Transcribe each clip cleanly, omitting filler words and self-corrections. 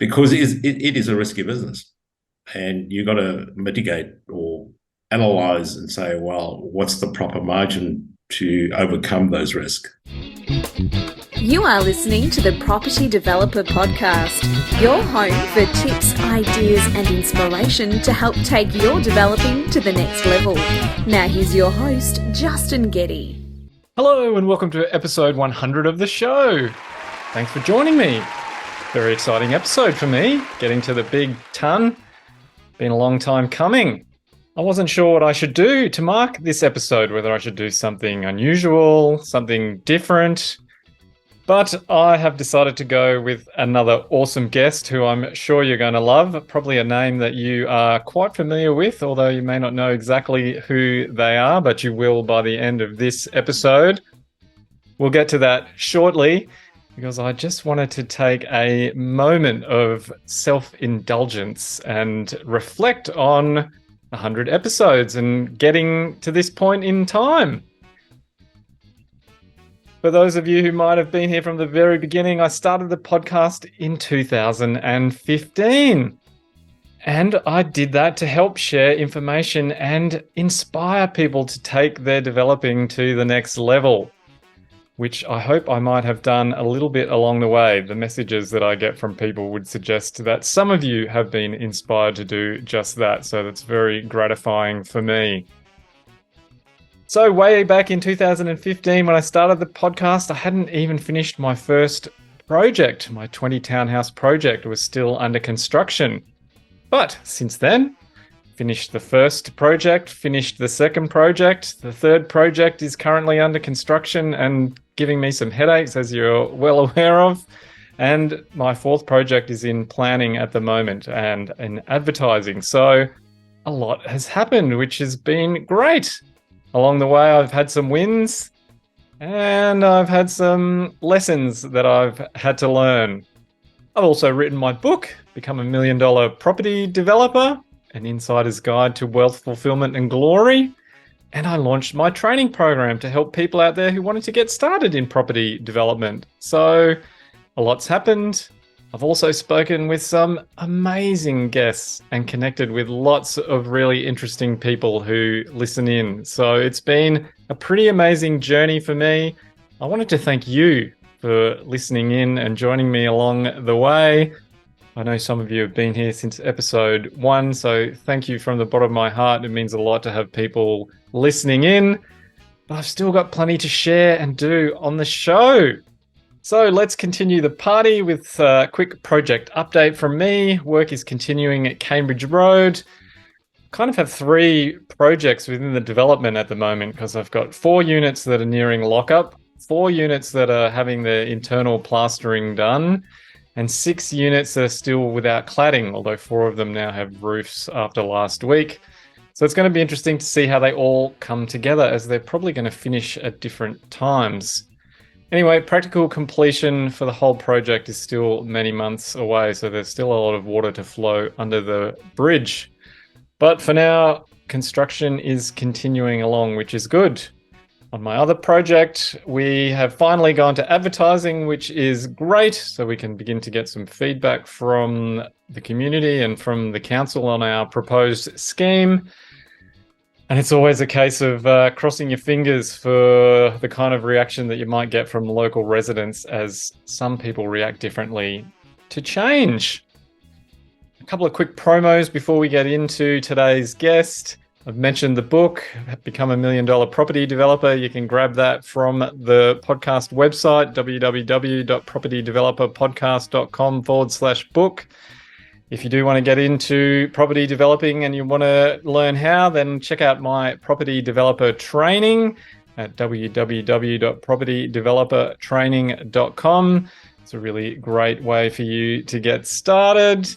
because it is a risky business, and you've got to mitigate or analyze and say, well, what's the proper margin to overcome those risks? You are listening to the Property Developer Podcast, your home for tips, ideas, and inspiration to help take your developing to the next level. Now here's your host, Justin Getty. Hello and welcome to episode 100 of the show. Thanks for joining me. Very exciting episode for me, getting to the big ton. Been a long time coming. I wasn't sure what I should do to mark this episode, whether I should do something unusual, something different. But I have decided to go with another awesome guest who I'm sure you're going to love. Probably a name that you are quite familiar with, although you may not know exactly who they are, but you will by the end of this episode. We'll get to that shortly, because I just wanted to take a moment of self-indulgence and reflect on 100 episodes and getting to this point in time. For those of you who might have been here from the very beginning, I started the podcast in 2015. And I did that to help share information and inspire people to take their developing to the next level, which I hope I might have done a little bit along the way. The messages that I get from people would suggest that some of you have been inspired to do just that. So that's very gratifying for me. So way back in 2015, when I started the podcast, I hadn't even finished my first project. My 20 townhouse project was still under construction. But since then, finished the first project, finished the second project. The third project is currently under construction and giving me some headaches, as you're well aware of. And my fourth project is in planning at the moment and in advertising. So a lot has happened, which has been great. Along the way, I've had some wins and I've had some lessons that I've had to learn. I've also written my book, Become a $1 Million Property Developer, An Insider's Guide to Wealth, Fulfillment and Glory. And I launched my training program to help people out there who wanted to get started in property development. So a lot's happened. I've also spoken with some amazing guests and connected with lots of really interesting people who listen in. So it's been a pretty amazing journey for me. I wanted to thank you for listening in and joining me along the way. I know some of you have been here since episode 1, so thank you from the bottom of my heart. It means a lot to have people listening in, but I've still got plenty to share and do on the show. So let's continue the party with a quick project update from me. Work is continuing at Cambridge Road. Kind of have 3 projects within the development at the moment because I've got 4 units that are nearing lockup, 4 units that are having the internal plastering done, and 6 units that are still without cladding, although 4 of them now have roofs after last week. So it's going to be interesting to see how they all come together, as they're probably going to finish at different times. Anyway, practical completion for the whole project is still many months away, so there's still a lot of water to flow under the bridge. But for now, construction is continuing along, which is good. On my other project, we have finally gone to advertising, which is great, so we can begin to get some feedback from the community and from the council on our proposed scheme. And it's always a case of crossing your fingers for the kind of reaction that you might get from local residents, as some people react differently to change. A couple of quick promos before we get into today's guest. I've mentioned the book, Become a $1 Million Property Developer. You can grab that from the podcast website, www.propertydeveloperpodcast.com/book. If you do want to get into property developing and you want to learn how, then check out my property developer training at www.propertydevelopertraining.com. It's a really great way for you to get started.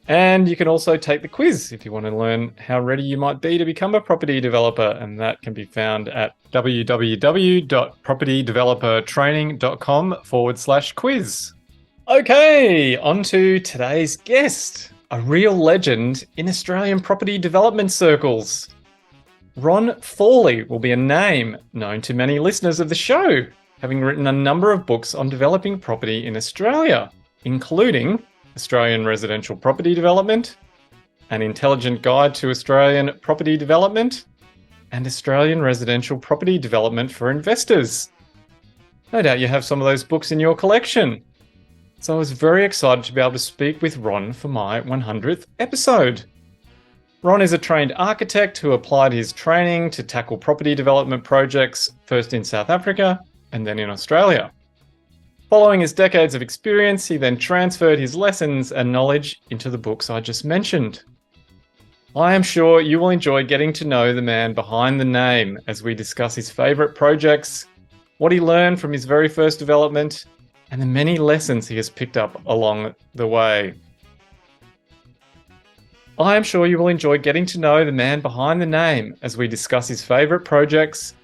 And you can also take the quiz if you want to learn how ready you might be to become a property developer. And that can be found at www.propertydevelopertraining.com/quiz. Okay, on to today's guest, a real legend in Australian property development circles. Ron Forlee will be a name known to many listeners of the show, having written a number of books on developing property in Australia, including Australian Residential Property Development, An Intelligent Guide to Australian Property Development, and Australian Residential Property Development for Investors. No doubt you have some of those books in your collection. So I was very excited to be able to speak with Ron for my 100th episode. Ron is a trained architect who applied his training to tackle property development projects, first in South Africa and then in Australia. Following his decades of experience, he then transferred his lessons and knowledge into the books I just mentioned. I am sure you will enjoy getting to know the man behind the name as we discuss his favourite projects, what he learned from his very first development, and the many lessons he has picked up along the way. I am sure you will enjoy getting to know the man behind the name as we discuss his favourite projects,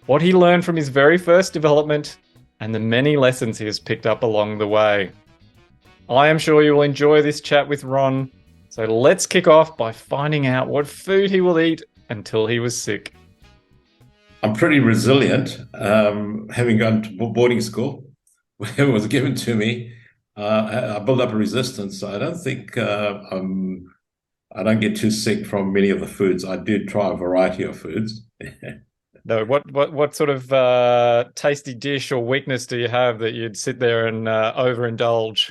what he learned from his very first development, and the many lessons he has picked up along the way. I am sure you will enjoy this chat with Ron, so let's kick off by finding out what food he will eat until he was sick. I'm pretty resilient, having gone to boarding school. Whatever was given to me, I built up a resistance. So I don't think I don't get too sick from many of the foods. I do try a variety of foods. No, what sort of tasty dish or weakness do you have that you'd sit there and overindulge?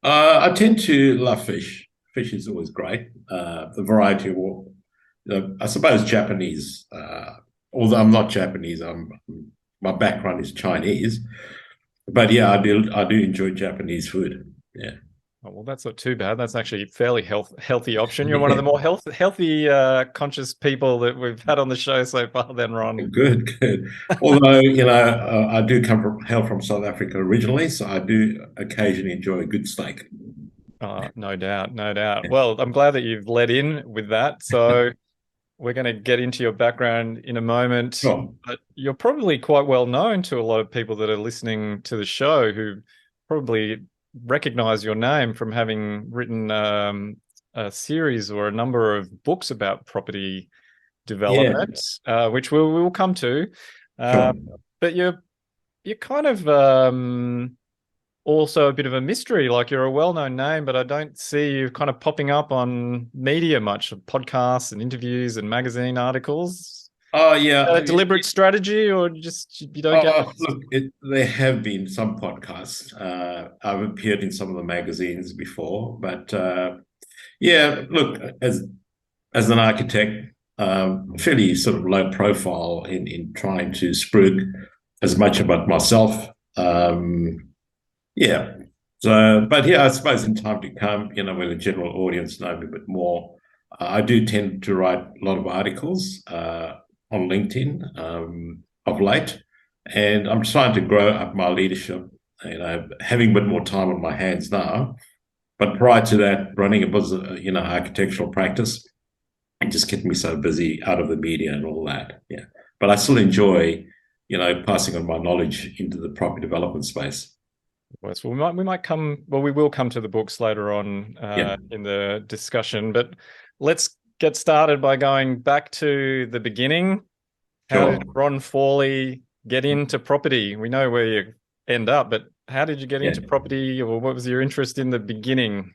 I tend to love fish. Fish is always great. The variety of, I suppose Japanese. Although I'm not Japanese, my background is Chinese. But yeah, I do enjoy Japanese food. Yeah. Oh, well, that's not too bad. That's actually a fairly healthy option. You're one of the more healthy, conscious people that we've had on the show so far. Then, Ron. Good. Although I do hail from South Africa originally, so I do occasionally enjoy a good steak. No doubt. Well, I'm glad that you've led in with that. So we're going to get into your background in a moment. Sure. But you're probably quite well known to a lot of people that are listening to the show who probably recognize your name from having written a series or a number of books about property development, which we will come to. Sure. But you're kind of also a bit of a mystery. Like, you're a well-known name, but I don't see you kind of popping up on media much, podcasts and interviews and magazine articles. Oh, yeah. A deliberate strategy, or just you don't get... Look, there have been some podcasts. I've appeared in some of the magazines before, but yeah, look, as an architect, fairly sort of low profile in trying to spruik as much about myself. Yeah. So, but yeah, I suppose in time to come, when the general audience know me a bit more, I do tend to write a lot of articles on LinkedIn of late, and I'm trying to grow up my leadership, having a bit more time on my hands now. But prior to that, running a business, architectural practice, and just getting me so busy out of the media and all that. Yeah. But I still enjoy, passing on my knowledge into the property development space. Well, we will come to the books later on in the discussion, but let's get started by going back to the beginning. How did Ron Forlee get into property? We know where you end up, but how did you get into property, or what was your interest in the beginning?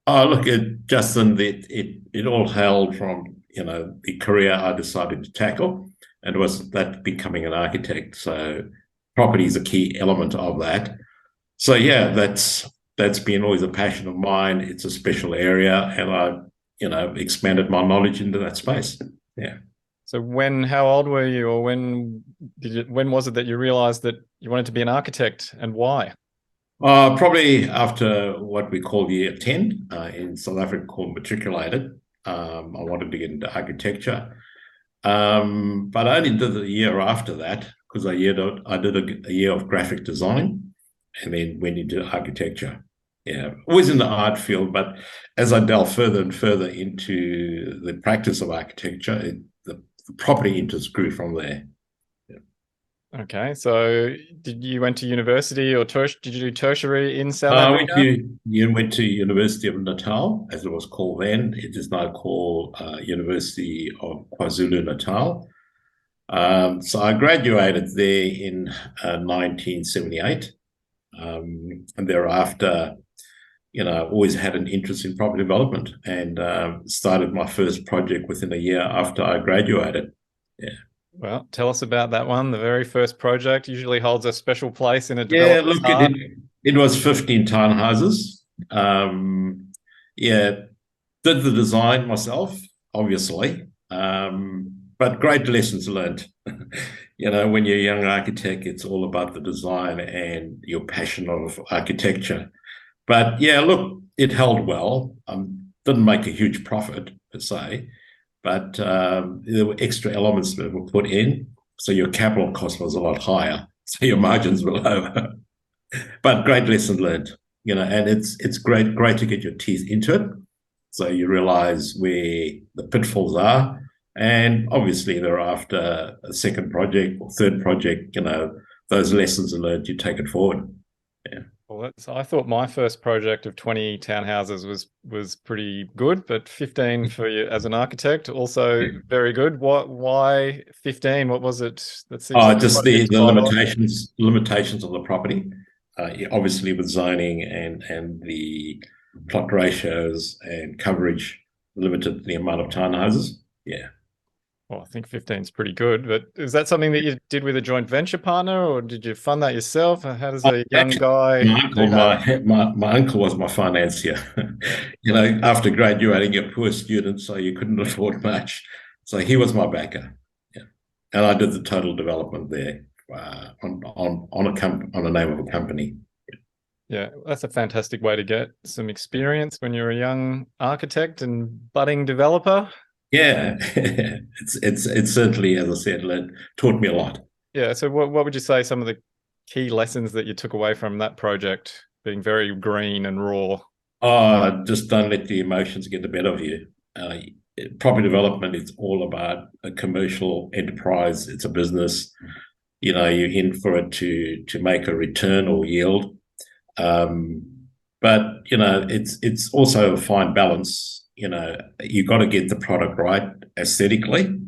Oh, look, Justin, it all hailed from, the career I decided to tackle, and it was that becoming an architect. So property is a key element of that. So yeah, that's been always a passion of mine. It's a special area, and I, expanded my knowledge into that space. Yeah. So how old were you, or when was it that you realized that you wanted to be an architect, and why? Probably after what we call year 10 in South Africa, called matriculated. I wanted to get into architecture, but I only did the year after that, because I did a year of graphic design, and then went into architecture. Yeah, always in the art field, but as I delved further and further into the practice of architecture, the property interest grew from there. Yeah. Okay, so did you went to university, or did you do tertiary in South Africa? You went to University of Natal, as it was called then. It is now called University of KwaZulu-Natal. So I graduated there in 1978. And thereafter, always had an interest in property development, and started my first project within a year after I graduated. Yeah. Well, tell us about that one. The very first project usually holds a special place in a Yeah, developer's look, heart. it was 15 townhouses. Yeah, did the design myself, obviously, but great lessons learned. When you're a young architect, it's all about the design and your passion of architecture. But yeah, look, it held well. Didn't make a huge profit per se, but there were extra elements that were put in, so your capital cost was a lot higher, so your margins were lower. But great lesson learned, and it's great to get your teeth into it, so you realize where the pitfalls are, and obviously thereafter a second project or third project, those lessons are learned, you take it forward. Yeah. Well, I thought my first project of 20 townhouses was pretty good, but 15 for you as an architect also very good. Why 15? What was it? That seems like Just quite a bit the to bite off. limitations of the property, obviously with zoning and the plot ratios and coverage limited the amount of townhouses. Yeah. Well, I think 15 is pretty good, but is that something that you did with a joint venture partner, or did you fund that yourself? How does a young Actually, guy my uncle, do that? my uncle was my financier. After graduating, you're a poor student, so you couldn't afford much. So he was my backer. Yeah. And I did the total development there on the name of a company. Yeah, that's a fantastic way to get some experience when you're a young architect and budding developer. Yeah, it's certainly, as I said, taught me a lot. Yeah, so what would you say some of the key lessons that you took away from that project, being very green and raw? Just don't let the emotions get the better of you. Property development is all about a commercial enterprise. It's a business. You're in for it to make a return or yield. But it's also a fine balance. You got to get the product right aesthetically,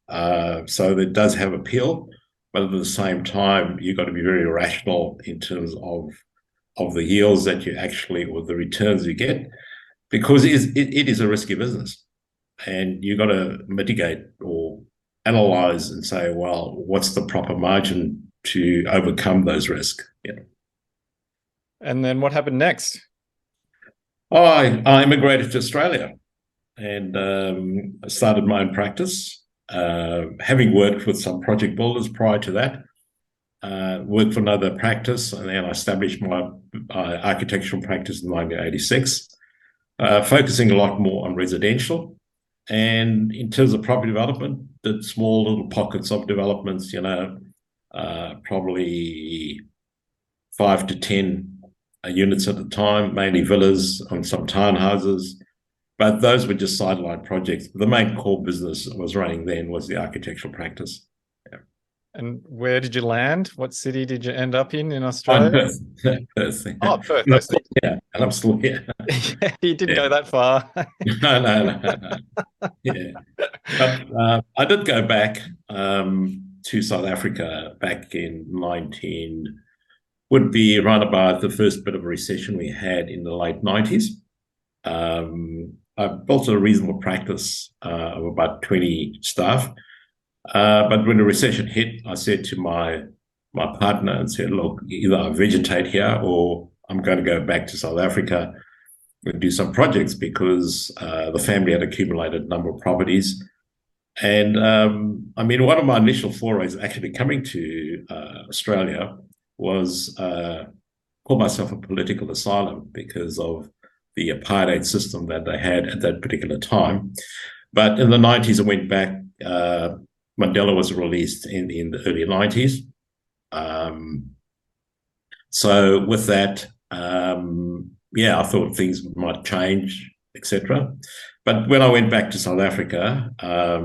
so that it does have appeal. But at the same time, you've got to be very rational in terms of the yields that you actually, or the returns you get, because it is a risky business, and you've got to mitigate or analyze and say, well, what's the proper margin to overcome those risks? Yeah. And then what happened next? I immigrated to Australia and started my own practice, having worked with some project builders prior to that. Worked for another practice, and then I established my architectural practice in 1986, focusing a lot more on residential. And in terms of property development, did small little pockets of developments, probably 5 to 10 units at a time, mainly villas and some townhouses. But those were just sideline projects. The main core business I was running then was the architectural practice. Yeah. And where did you land? What city did you end up in Australia? Perth. Perth. Oh, Perth. And I'm still here. And I'm still here. Yeah, you didn't go Yeah. that far. No. Yeah. But I did go back to South Africa back in would be around about the first bit of a recession we had in the late 90s. I built a reasonable practice of about 20 staff. But when the recession hit, I said to my partner and said, look, either I vegetate here or I'm going to go back to South Africa and do some projects, because the family had accumulated a number of properties. And one of my initial forays actually coming to Australia was call myself a political asylum because of the apartheid system that they had at that particular time. But in the 90s, I went back. Mandela was released in the early 90s. So with that, I thought things might change, etc. But when I went back to South Africa, I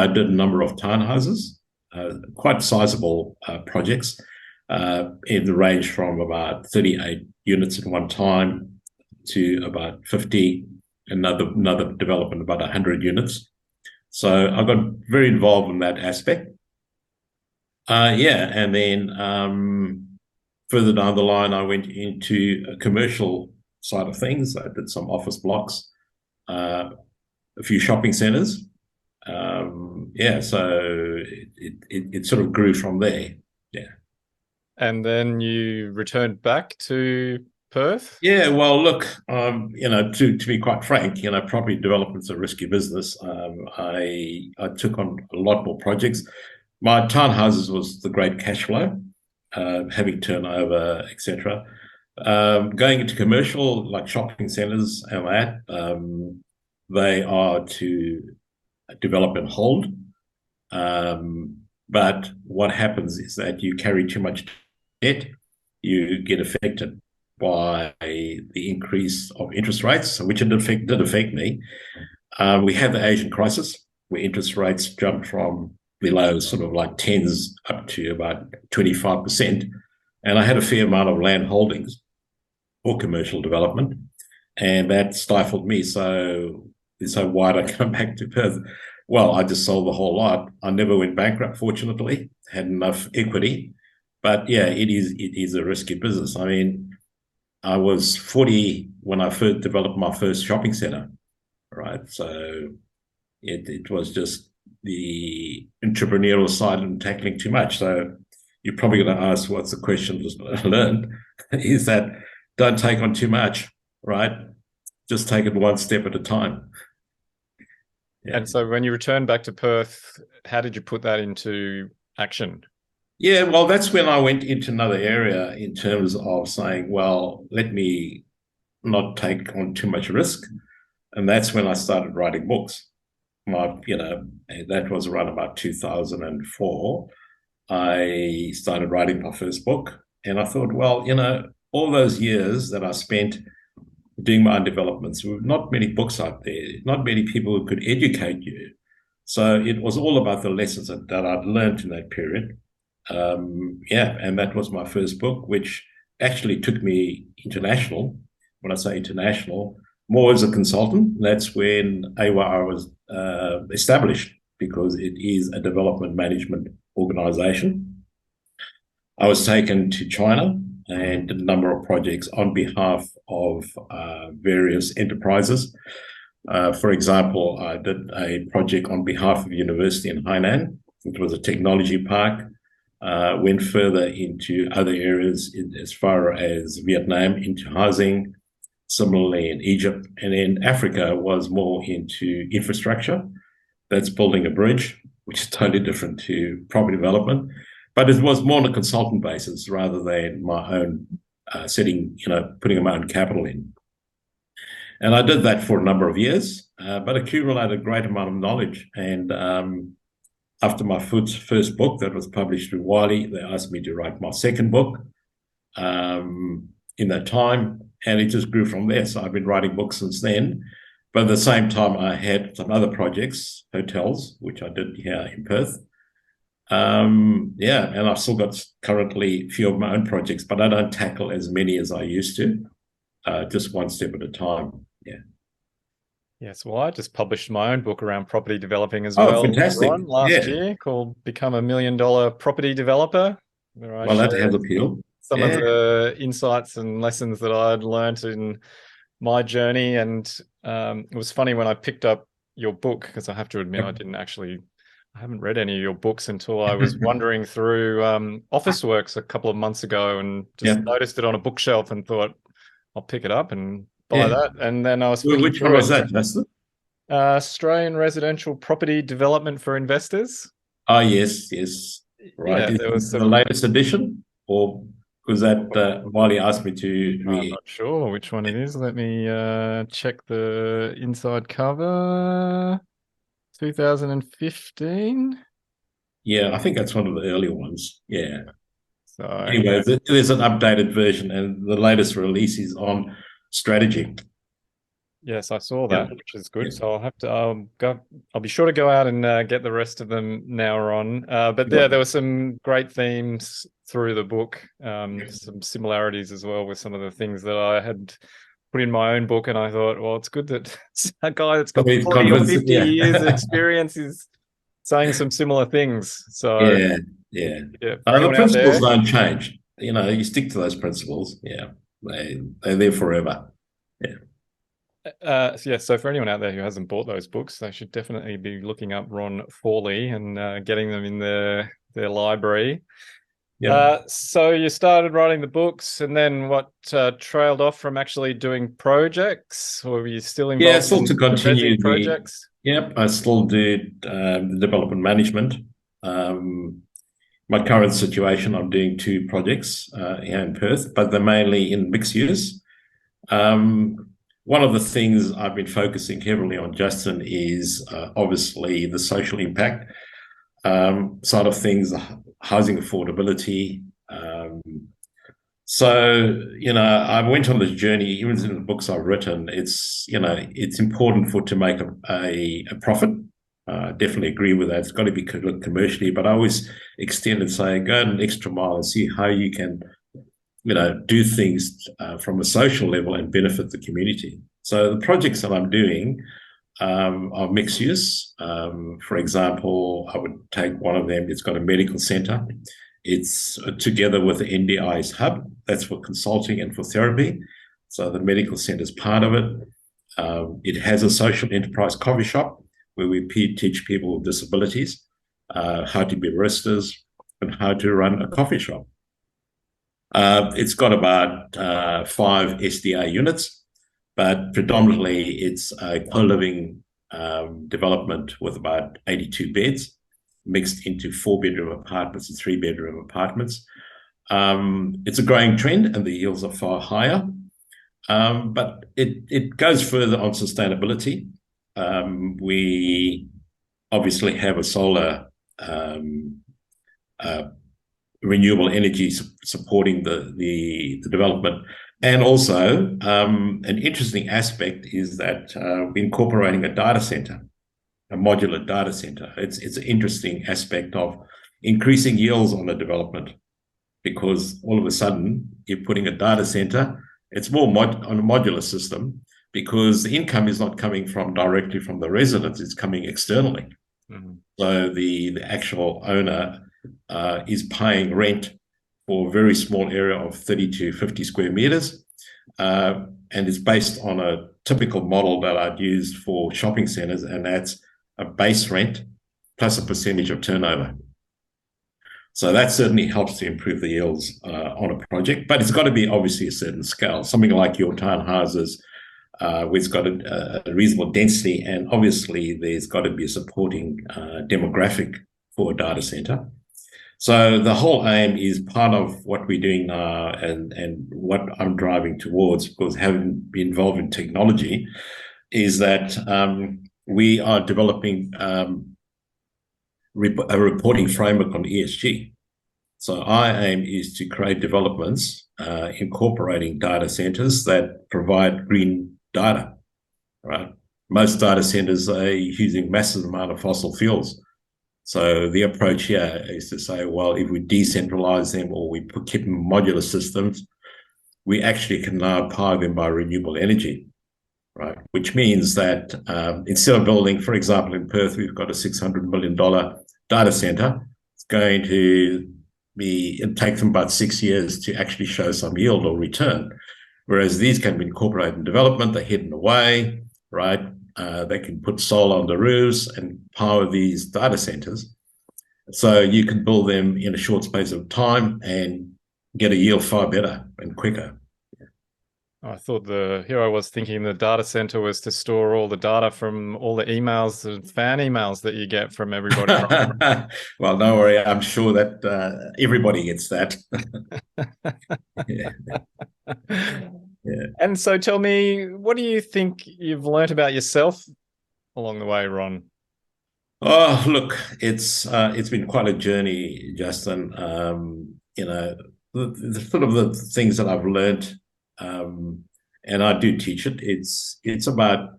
did a number of townhouses, quite sizable projects, in the range from about 38 units at one time to about 50, another development about 100 units. So I got very involved in that aspect. And then further down the line, I went into a commercial side of things. I did some office blocks, a few shopping centres. So it sort of grew from there. Yeah. And then you returned back to Perth? Yeah, well, look, to be quite frank, property development's a risky business. I took on a lot more projects. My townhouses was the great cash flow, having turnover, etc. Going into commercial, like shopping centres and that, they are to develop and hold. But what happens is that you carry too much debt, you get affected by the increase of interest rates, which did affect me. We had the Asian crisis, where interest rates jumped from below sort of like tens up to about 25%. And I had a fair amount of land holdings for commercial development, and that stifled me. So why did I come back to Perth? Well, I just sold the whole lot. I never went bankrupt, fortunately, had enough equity. But yeah, it is a risky business. I mean, I was 40 when I first developed my first shopping center, right? So it was just the entrepreneurial side and tackling too much. So you're probably going to ask, what's the question just learned? Is that don't take on too much, right? Just take it one step at a time. Yeah. And so when you returned back to Perth, how did you put that into action? Yeah, well, that's when I went into another area in terms of saying, well, let me not take on too much risk. And that's when I started writing books. That was around about 2004. I started writing my first book. And I thought, well, all those years that I spent doing my own developments, there were not many books out there, not many people who could educate you. So it was all about the lessons that I'd learned in that period. And that was my first book, which actually took me international. When I say international, more as a consultant. That's when AYR was established, because it is a development management organization. I was taken to China and did a number of projects on behalf of various enterprises. For example, I did a project on behalf of a university in Hainan. It was a technology park. Went further into other areas as far as Vietnam, into housing, similarly in Egypt. And in Africa was more into infrastructure. That's building a bridge, which is totally different to property development. But it was more on a consultant basis rather than my own putting my own capital in. And I did that for a number of years, but accumulated a great amount of knowledge. And after my first book that was published through Wiley, they asked me to write my second book in that time, and it just grew from there. So I've been writing books since then. But at the same time, I had some other projects, hotels, which I did here in Perth. And I've still got currently a few of my own projects, but I don't tackle as many as I used to, just one step at a time. Yeah. Yes, well, I just published my own book around property developing as well. Fantastic. Last year, called Become a $1 Million Property Developer. Well, that has appeal. Some of the insights and lessons that I'd learned in my journey. And it was funny when I picked up your book, because I have to admit, I haven't read any of your books until I was wandering through Officeworks a couple of months ago, and just noticed it on a bookshelf and thought, I'll pick it up and buy that. And then I was which one was that, Justin? Australian Residential Property Development for Investors. Oh, yes. Right. Yeah, there was the latest edition, or was that Wiley asked me to read? I'm not sure which one it is. Let me check the inside cover. 2015. Yeah, I think that's one of the earlier ones. Yeah. So anyway, there's an updated version, and the latest release is on strategy. Yes, I saw that, which is good. So I'll have to I'll be sure to go out and get the rest of them now on. But there were some great themes through the book, some similarities as well with some of the things that I had put in my own book, and I thought, well, it's good that a guy that's got 40 or 50 years of experience is saying some similar things. So the principles don't change. You stick to those principles. Yeah, they're there forever. So for anyone out there who hasn't bought those books, they should definitely be looking up Ron Forlee and getting them in their library. Yeah. So you started writing the books, and then what trailed off from actually doing projects, or were you still Yeah, involved still in to the continue resi projects? yep, I still do the development management. My current situation, I'm doing 2 projects here in Perth, but they're mainly in mixed use. One of the things I've been focusing heavily on, Justin, is obviously the social impact side of things, housing affordability. I went on this journey, even in the books I've written, it's important to make a profit. Definitely agree with that. It's got to be looked commercially, but I always extend and say, go an extra mile and see how you can, do things from a social level and benefit the community. So the projects that I'm doing are mixed use. For example, I would take one of them. It's got a medical center. It's together with the NDI's hub. That's for consulting and for therapy. So the medical center is part of it. It has a social enterprise coffee shop where we teach people with disabilities how to be baristas and how to run a coffee shop. It's got about 5 SDA units, but predominantly it's a co-living development with about 82 beds mixed into 4-bedroom apartments and 3-bedroom apartments. It's a growing trend and the yields are far higher, but it goes further on sustainability. We obviously have a solar renewable energy supporting the development. And also, an interesting aspect is that we're incorporating a data center, a modular data center. It's an interesting aspect of increasing yields on the development, because all of a sudden you're putting a data center. It's more on a modular system because the income is not coming directly from the residents; it's coming externally. Mm-hmm. So the actual owner is paying rent for a very small area of 30 to 50 square meters, and it's based on a typical model that I'd used for shopping centers, and that's a base rent plus a percentage of turnover. So that certainly helps to improve the yields on a project, but it's got to be obviously a certain scale, something like your townhouses, where it's got a reasonable density, and obviously there's got to be a supporting demographic for a data center. So the whole aim is part of what we're doing now, and what I'm driving towards, because having been involved in technology, is that we are developing a reporting framework on ESG. So our aim is to create developments incorporating data centers that provide green data, right? Most data centers are using massive amount of fossil fuels. So the approach here is to say, well, if we decentralize them or we keep them in modular systems, we actually can now power them by renewable energy, right? Which means that instead of building, for example, in Perth, we've got a $600 million data center. It's going to take them about 6 years to actually show some yield or return. Whereas these can be incorporated in development, they're hidden away, right? They can put solar on the roofs and power these data centers. So you can build them in a short space of time and get a yield far better and quicker. I thought here I was thinking the data center was to store all the data from all the emails, the fan emails that you get from everybody. Well, don't worry. I'm sure that everybody gets that. Yeah. Yeah. And so tell me, what do you think you've learnt about yourself along the way, Ron? Oh, look, it's been quite a journey, Justin. The sort of the things that I've learned, and I do teach it. It's about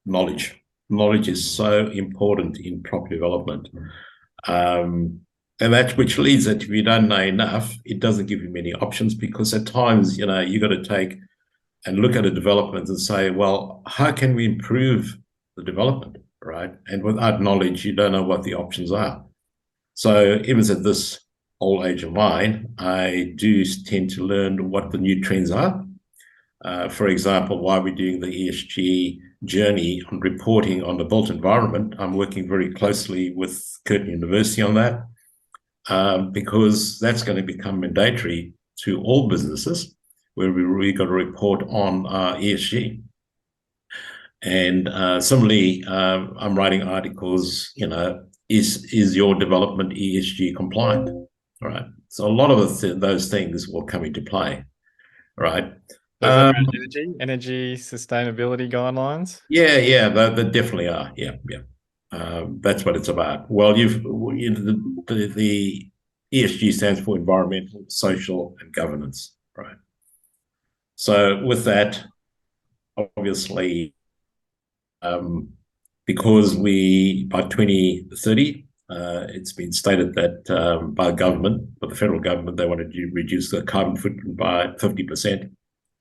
knowledge. Knowledge is so important in property development, and that which leads that if you don't know enough, it doesn't give you many options, because at times, you got to take and look at a development and say, well, how can we improve the development, right? And without knowledge, you don't know what the options are. So even at this old age of mine, I do tend to learn what the new trends are. For example, while we're doing the ESG journey on reporting on the built environment, I'm working very closely with Curtin University on that, because that's going to become mandatory to all businesses, where we really got to report on ESG. And similarly, I'm writing articles, is your development ESG compliant? All right. So a lot of those things will come into play, right? So is that around energy sustainability guidelines? Yeah, they definitely are. Yeah. That's what it's about. Well, the ESG stands for environmental, social, and governance, right? So with that, obviously, because by 2030, it's been stated that by the federal government, they wanted to reduce the carbon footprint by 50%.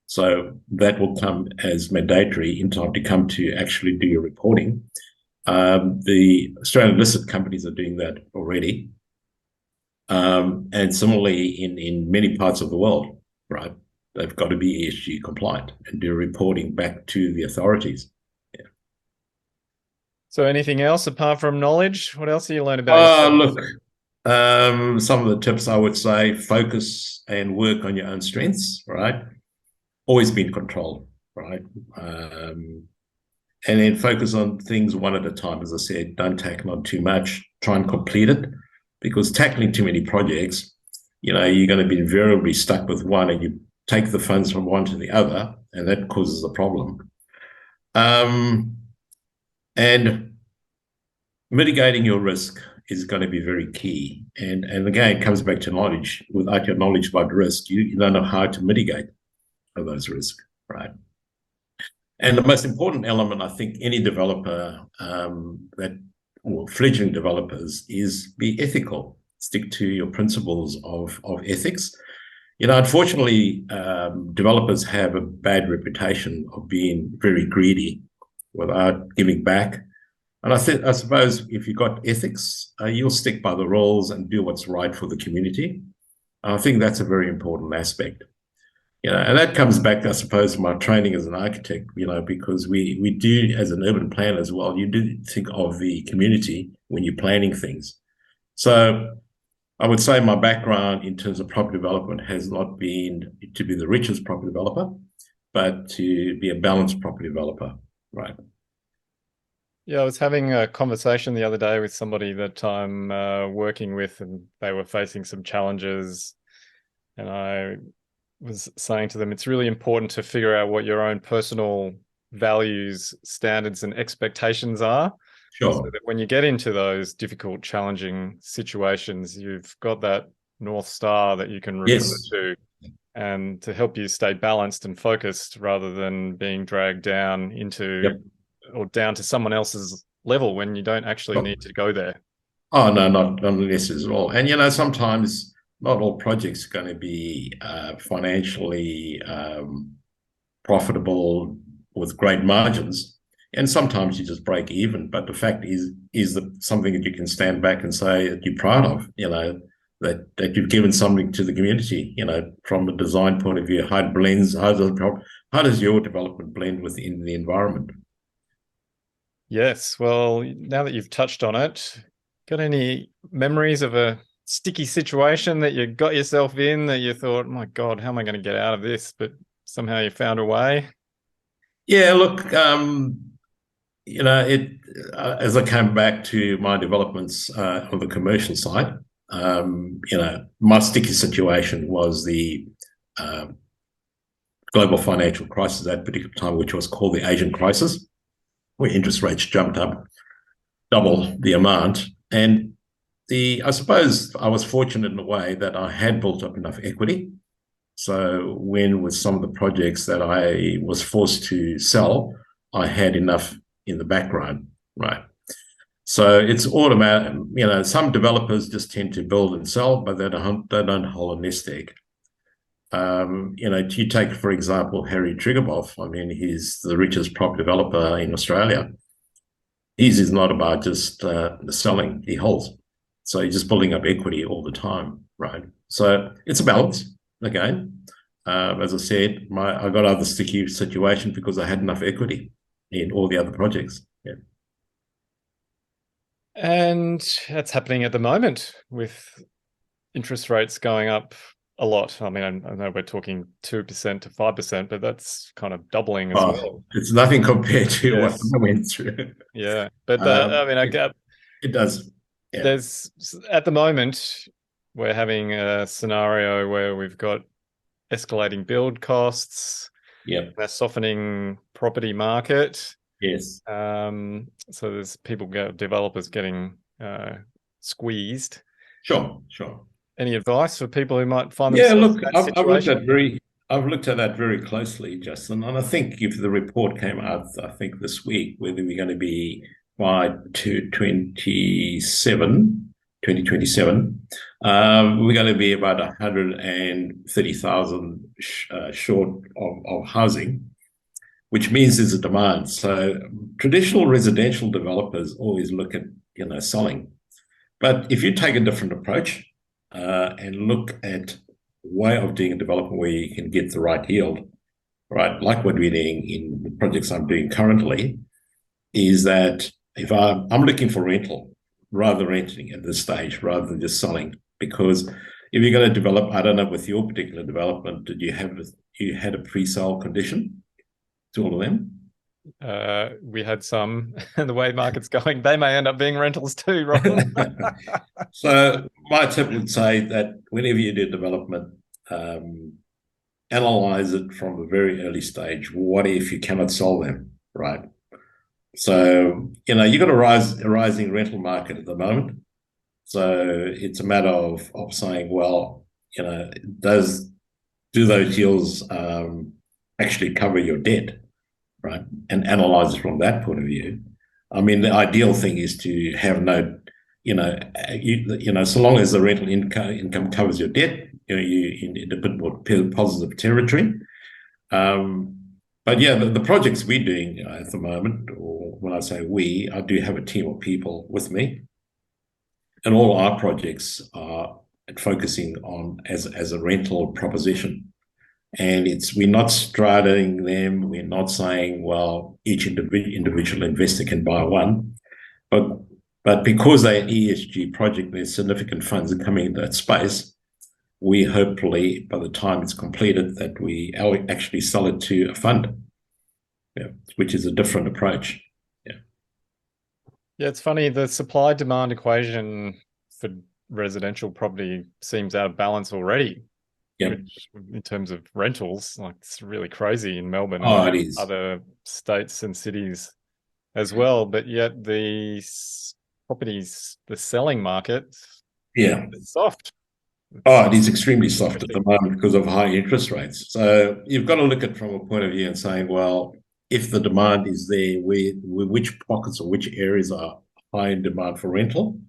So that will come as mandatory in time to come to actually do your reporting. The Australian listed companies are doing that already. And similarly, in many parts of the world, right, they've got to be ESG compliant and do reporting back to the authorities. Yeah. So anything else apart from knowledge? What else have you learned about yourself? Look, some of the tips I would say: focus and work on your own strengths, right? Always be in control, right? And then focus on things one at a time. As I said, don't tackle on too much. Try and complete it, because tackling too many projects, you're going to be invariably stuck with one, and you take the funds from one to the other, and that causes a problem. And mitigating your risk is going to be very key. And again, it comes back to knowledge. Without your knowledge about risk, you don't know how to mitigate those risks, right? And the most important element, I think, any developer or fledgling developers, is be ethical. Stick to your principles of ethics. Unfortunately, developers have a bad reputation of being very greedy without giving back. And I suppose if you've got ethics, you'll stick by the rules and do what's right for the community. And I think that's a very important aspect. And that comes back, I suppose, to my training as an architect, because we do, as an urban planner as well, you do think of the community when you're planning things. So I would say my background in terms of property development has not been to be the richest property developer, but to be a balanced property developer, right? Yeah, I was having a conversation the other day with somebody that I'm working with, and they were facing some challenges. And I was saying to them, it's really important to figure out what your own personal values, standards, and expectations are. Sure. So that when you get into those difficult, challenging situations, you've got that North Star that you can refer to, and to help you stay balanced and focused, rather than being dragged down into or down to someone else's level when you don't actually need to go there. Oh, no, not unless at all. And, sometimes not all projects are going to be financially profitable with great margins. And sometimes you just break even. But the fact is that something that you can stand back and say that you're proud of, that you've given something to the community, from a design point of view, how it blends, how does your development blend within the environment? Yes. Well, now that you've touched on it, got any memories of a sticky situation that you got yourself in that you thought, my God, how am I going to get out of this? But somehow you found a way? Yeah, look, as I came back to my developments on the commercial side, my sticky situation was the global financial crisis at that particular time, which was called the Asian crisis, where interest rates jumped up double the amount. And I suppose I was fortunate in a way that I had built up enough equity. So when with some of the projects that I was forced to sell, I had enough in the background, right? So it's automatic. Some developers just tend to build and sell, but they don't hold a nest egg. You take, for example, Harry Triguboff. I mean, he's the richest property developer in Australia. His is not about just selling, he holds. So he's just building up equity all the time, right? So it's a balance, again. As I said, I got out of the sticky situation because I had enough equity in all the other projects. Yeah. And that's happening at the moment with interest rates going up a lot. I mean, I know we're talking 2% to 5%, but that's kind of doubling as well. It's nothing compared to what Yes. I went through. Yeah. But Um, I mean, I get it does. Yeah. there's at the moment we're having a scenario where we've got escalating build costs, Yeah. a softening property market. Yes. So there's developers getting squeezed. Sure. Sure. Any advice for people who might find Yeah. themselves Look, in that I've situation? looked at that very closely, Justin, and I think if the report came out, I think this week, whether we're going to be by 2027, we're going to be about 130,000 short of housing, which means there's a demand. So traditional residential developers always look at selling, but if you take a different approach and look at way of doing a development where you can get the right yield, right, like what we're doing in the projects I'm doing currently, is that if I'm looking for rental rather than renting at this stage rather than just selling, because if you're going to develop, I don't know, with your particular development, did you had a pre-sale condition to all of them? We had some, and the way the market's going, they may end up being rentals too, Ron. So my tip would say that whenever you do development, analyze it from a very early stage. What if you cannot sell them, right? So, you've got a rising rental market at the moment. So it's a matter of saying, well, do those deals actually cover your debt, right? And analyze it from that point of view. I mean, the ideal thing is to have no, so long as the rental income covers your debt, you're in a bit more positive territory. But yeah, the projects we're doing at the moment, or when I say we, I do have a team of people with me, and all our projects are focusing on as a rental proposition. And we're not straddling them. We're not saying, well, each individual investor can buy one, but because they're an ESG project, there's significant funds are coming into that space. We hopefully, by the time it's completed, that we actually sell it to a fund, which is a different approach. Yeah, it's funny. The supply-demand equation for residential property seems out of balance already. Yeah. In terms of rentals, like it's really crazy in Melbourne and it is. Other states and cities as well. But yet the properties, the selling market, it's soft. It is extremely soft at the moment because of high interest rates. So you've got to look at it from a point of view and saying, well, if the demand is there, which pockets or which areas are high in demand for rental,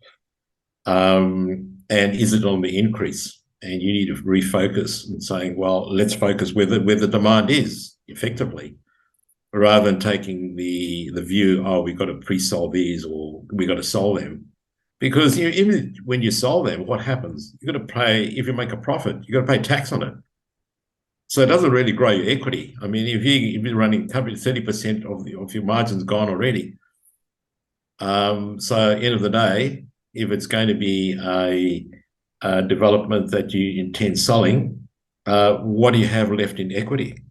and is it on the increase? And you need to refocus and saying, well, let's focus where the demand is effectively, rather than taking the view, we've got to pre-sell these or we've got to sell them. Because even when you sell them, what happens? You've got to pay, if you make a profit, you've got to pay tax on it. So it doesn't really grow your equity. I mean, if you're running 30% of your margins gone already. So end of the day, if it's going to be a development that you intend selling, what do you have left in equity?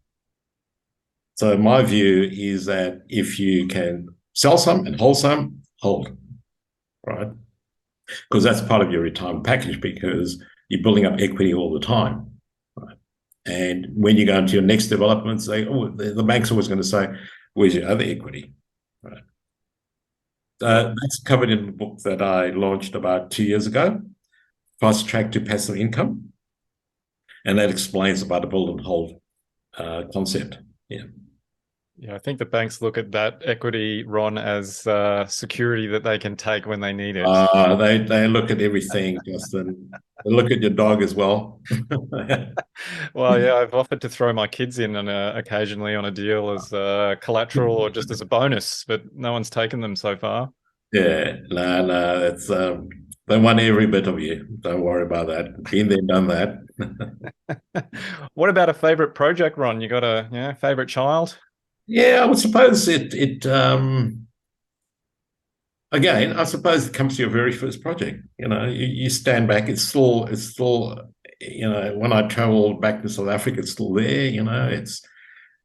So my view is that if you can sell some and hold some, hold, right? Because that's part of your retirement package, because you're building up equity all the time, right? And when you go into your next development, say, the bank's always going to say, where's your other equity, right? That's covered in the book that I launched about 2 years ago, Fast Track to Passive Income. And that explains about the build and hold concept. Yeah, I think the banks look at that equity, Ron, as security that they can take when they need it. They look at everything, Justin. They look at your dog as well. Well, yeah, I've offered to throw my kids in occasionally on a deal as collateral or just as a bonus, but no one's taken them so far. Yeah, no, it's They want every bit of you. Don't worry about that. Been there, done that. What about a favorite project, Ron? You got a favorite child? Yeah, I would suppose again, I suppose it comes to your very first project. You stand back, it's still, when I travel back to South Africa, it's still there,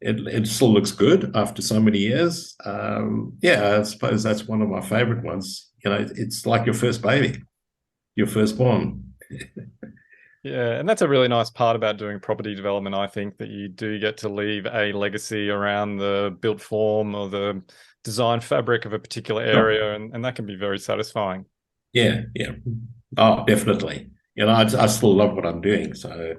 it still looks good after so many years. Yeah, I suppose that's one of my favorite ones. It's like your first baby, your firstborn. Yeah, and that's a really nice part about doing property development. I think that you do get to leave a legacy around the built form or the design fabric of a particular area, and that can be very satisfying. Yeah, yeah. Oh, definitely. I still love what I'm doing. So,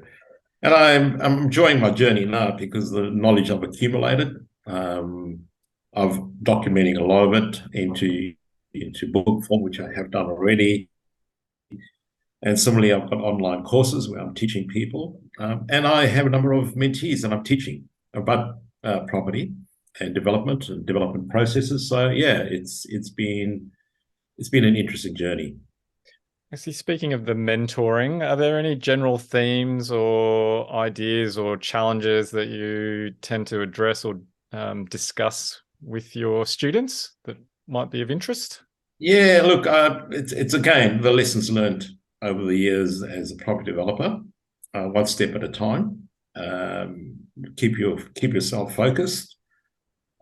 and I'm enjoying my journey now because the knowledge I've accumulated, I've documenting a lot of it into book form, which I have done already. And similarly, I've got online courses where I'm teaching people, and I have a number of mentees that I'm teaching about property and development processes. So yeah, it's been an interesting journey. Actually, speaking of the mentoring, are there any general themes or ideas or challenges that you tend to address or discuss with your students that might be of interest? Yeah, look, it's again the lessons learned over the years as a property developer, one step at a time. Keep yourself focused.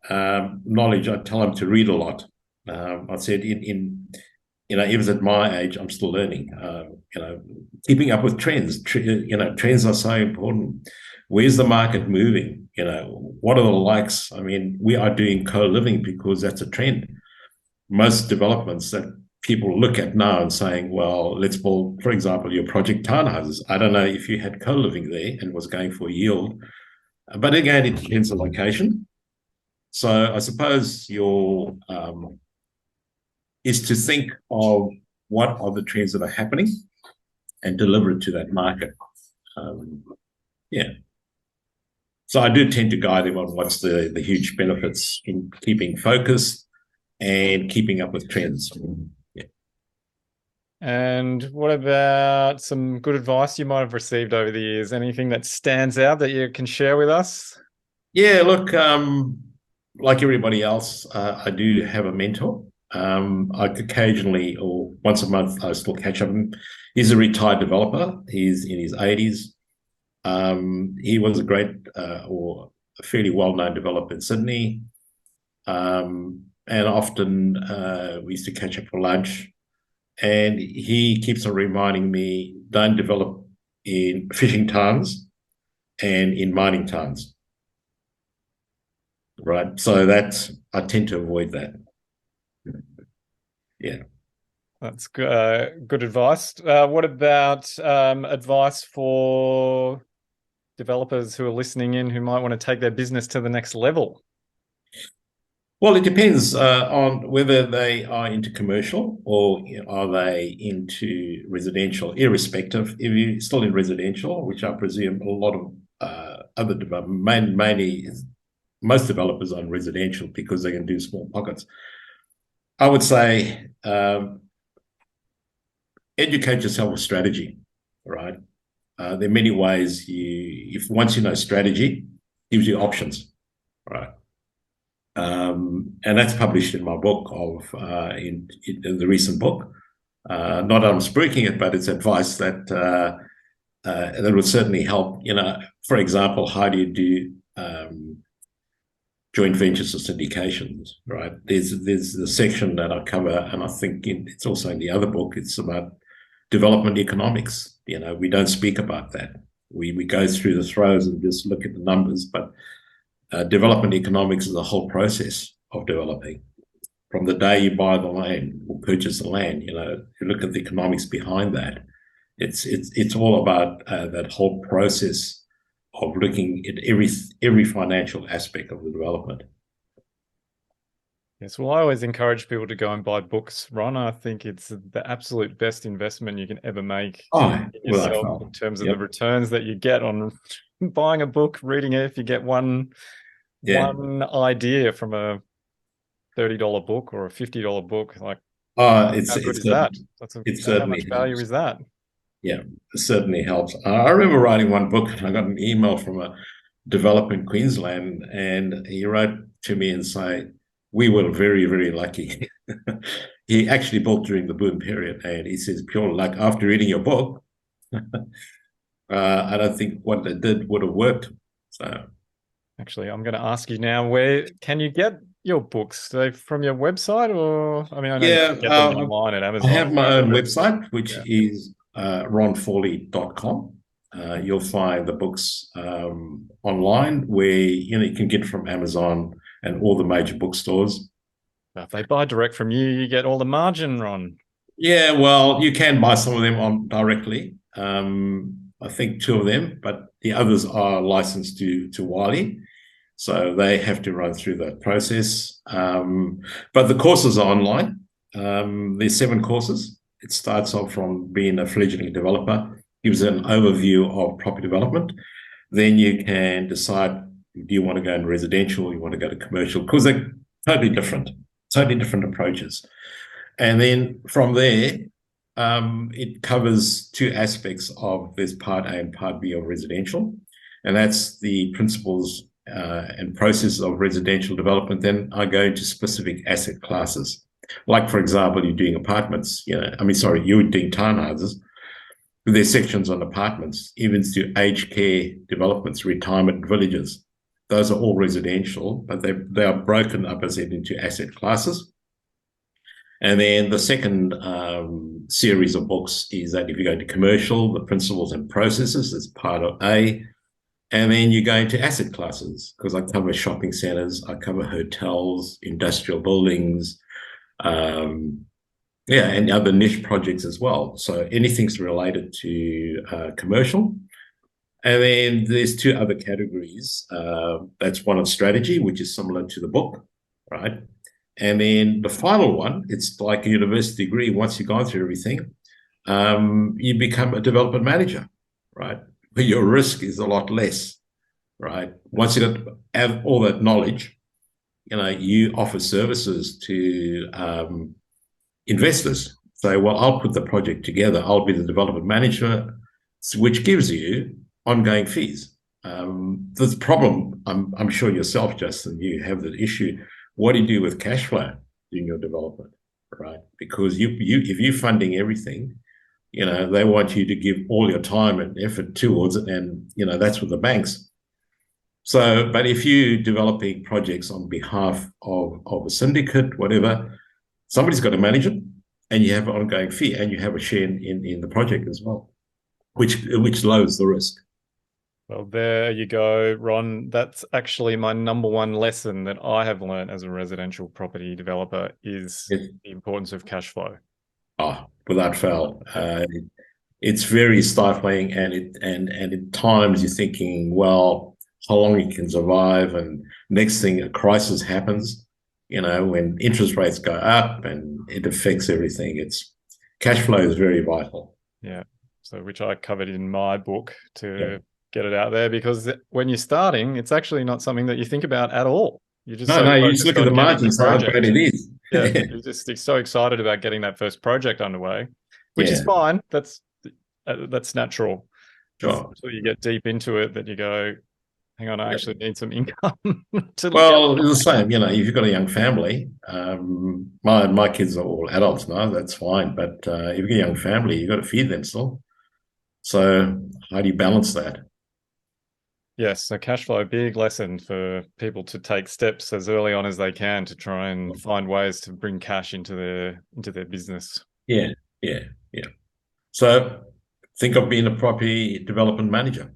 Knowledge. I tell them to read a lot. I said even at my age, I'm still learning. Keeping up with trends. Trends are so important. Where's the market moving? What are the likes? I mean, we are doing co-living because that's a trend. Most developments that people look at now and saying, well, let's build, for example, your project townhouses. I don't know if you had co-living there and was going for yield, but again, it depends on location. So I suppose your is to think of what are the trends that are happening and deliver it to that market. Yeah. So I do tend to guide them on what's the huge benefits in keeping focused and keeping up with trends. Yeah. And what about some good advice you might have received over the years? Anything that stands out that you can share with us? Yeah, look, like everybody else, I do have a mentor. I occasionally, or once a month, I still catch up with him. He's a retired developer. He's in his 80s. He was a great or a fairly well-known developer in Sydney. And often we used to catch up for lunch. And he keeps on reminding me, don't develop in fishing towns and in mining towns. Right. So I tend to avoid that. Yeah. That's good advice. What about advice for developers who are listening in who might want to take their business to the next level? Well, it depends on whether they are into commercial or are they into residential, irrespective. If you're still in residential, which I presume a lot of other development, mainly most developers are in residential because they can do small pockets. I would say educate yourself with strategy, right? There are many ways if once you know strategy, gives you options, right? And that's published in my book in the recent book. Not that I'm spruiking it, but it's advice that would certainly help. For example, how do you do joint ventures or syndications, right? There's the section that I cover, and I think it's also in the other book. It's about development economics. We don't speak about that. We go through the throes and just look at the numbers, but development economics is the whole process of developing. From the day you buy the land or purchase the land, you look at the economics behind that. It's all about that whole process of looking at every financial aspect of the development. Yes, well, I always encourage people to go and buy books, Ron. I think it's the absolute best investment you can ever make yourself in terms of the returns that you get on buying a book, reading it. If you get one idea from a $30 book or a $50 book, like It's How good it's is that? it How certainly much value helps. is that? Yeah, it certainly helps. I remember writing one book, and I got an email from a developer in Queensland, and he wrote to me and say, "We were very, very lucky." He actually bought during the boom period, and he says, "Pure luck." After reading your book, I don't think what they did would have worked. So Actually, I'm going to ask you now, where can you get your books? Are they from your website, or I mean, I know you yeah, can get them online at I Amazon have or my wherever, own but website, which yeah. is ronforley.com. You'll find the books online where you can get from Amazon and all the major bookstores. If they buy direct from you, you get all the margin, Ron. Yeah, well, you can buy some of them on directly. I think two of them, but the others are licensed to Wiley, so they have to run through that process. But the courses are online. There's 7 courses. It starts off from being a fledgling developer, gives an overview of property development. Then you can decide, do you want to go in residential, you want to go to commercial, because they're totally different approaches. And then from there, it covers 2 aspects of this part A and part B of residential, and that's the principles and processes of residential development. Then I go into specific asset classes. Like, for example, you're doing apartments, you're doing townhouses. There's sections on apartments, even to aged care developments, retirement villages. Those are all residential, but they are broken up, as I said, into asset classes. And then the second series of books is that if you go into commercial, the principles and processes is part of A. And then you go into asset classes, because I cover shopping centers, I cover hotels, industrial buildings, and other niche projects as well. So anything's related to commercial. And then there's 2 other categories. That's one of strategy, which is similar to the book, right? And then the final one, it's like a university degree. Once you've gone through everything, you become a development manager, right? But your risk is a lot less, right? Once you have all that knowledge, you offer services to investors. Say, well, I'll put the project together. I'll be the development manager, which gives you ongoing fees. The problem, I'm sure yourself, Justin, you have that issue. What do you do with cash flow in your development, right? Because if you're funding everything, they want you to give all your time and effort towards it, and that's with the banks. So, but if you're developing projects on behalf of a syndicate, whatever, somebody's got to manage it, and you have an ongoing fee, and you have a share in the project as well, which lowers the risk. Well, there you go, Ron. That's actually my number one lesson that I have learned as a residential property developer is the importance of cash flow. Oh, without fail. It's very stifling, and at times you're thinking, well, how long you can survive, and next thing a crisis happens, when interest rates go up and it affects everything. It's cash flow is very vital. Yeah. So which I covered in my book to get it out there, because when you're starting, it's actually not something that you think about at all. You just you just look at the margins, how great it is. Yeah, you're just so excited about getting that first project underway, which is fine. That's natural. Sure. Until you get deep into it, that you go, hang on, I actually need some income. It's the same. If you've got a young family, my kids are all adults now. That's fine, but if you've got a young family, you've got to feed them still. So how do you balance that? Yes, so cash flow, big lesson for people to take steps as early on as they can to try and find ways to bring cash into their business. Yeah. So think of being a property development manager.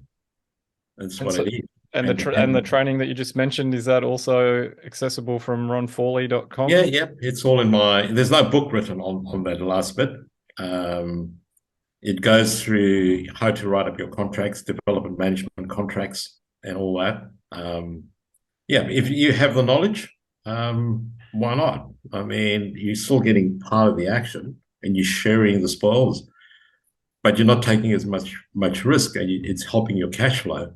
That's what it is. And the training that you just mentioned, is that also accessible from ronforley.com? Yeah. It's all in there's no book written on that last bit. It goes through how to write up your contracts, development management contracts, and all that. If you have the knowledge, why not? I mean, you're still getting part of the action, and you're sharing the spoils, but you're not taking as much risk, and it's helping your cash flow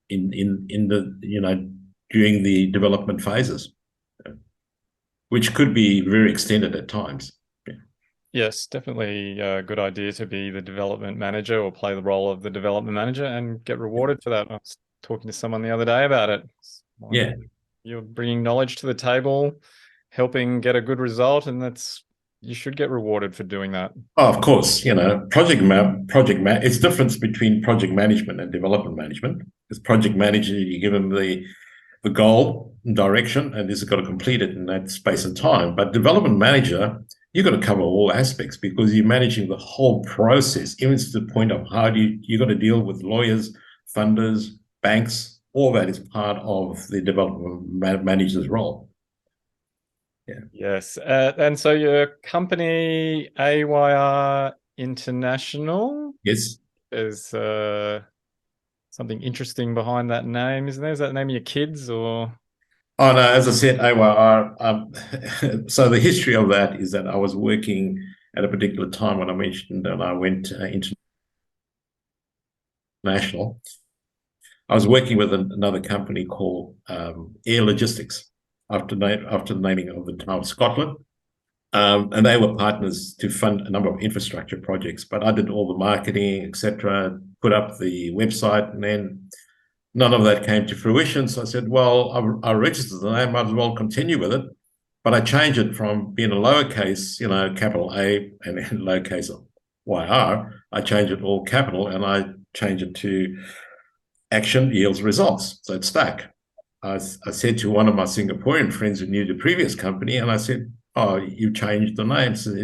in the during the development phases, which could be very extended at times. Yeah. Yes, definitely a good idea to be the development manager or play the role of the development manager and get rewarded for that. I was talking to someone the other day about it. Yeah. You're bringing knowledge to the table, helping get a good result, and you should get rewarded for doing that. Oh, of course, it's difference between project management and development management. As project manager, you give them the goal and direction, and this has got to complete it in that space of time. But development manager, you've got to cover all aspects because you're managing the whole process, even to the point of how do you got to deal with lawyers, funders, banks. All that is part of the development manager's role. Yeah. Yes. And so your company, Ayr International, Yes. is something interesting behind that name, isn't there? Is that the name of your kids or? Oh no, as I said, AYR. So the history of that is that I was working at a particular time when I mentioned that I went international. I was working with another company called Air Logistics after the naming of the town of Scotland. And they were partners to fund a number of infrastructure projects. But I did all the marketing, etc., put up the website, and then none of that came to fruition. So I said, well, I registered the name, might as well continue with it. But I changed it from being a lowercase, capital A and then lowercase YR. I changed it all capital, and I changed it to action yields results. So it's stack. I said to one of my Singaporean friends who knew the previous company, and I said, oh, you changed the name. So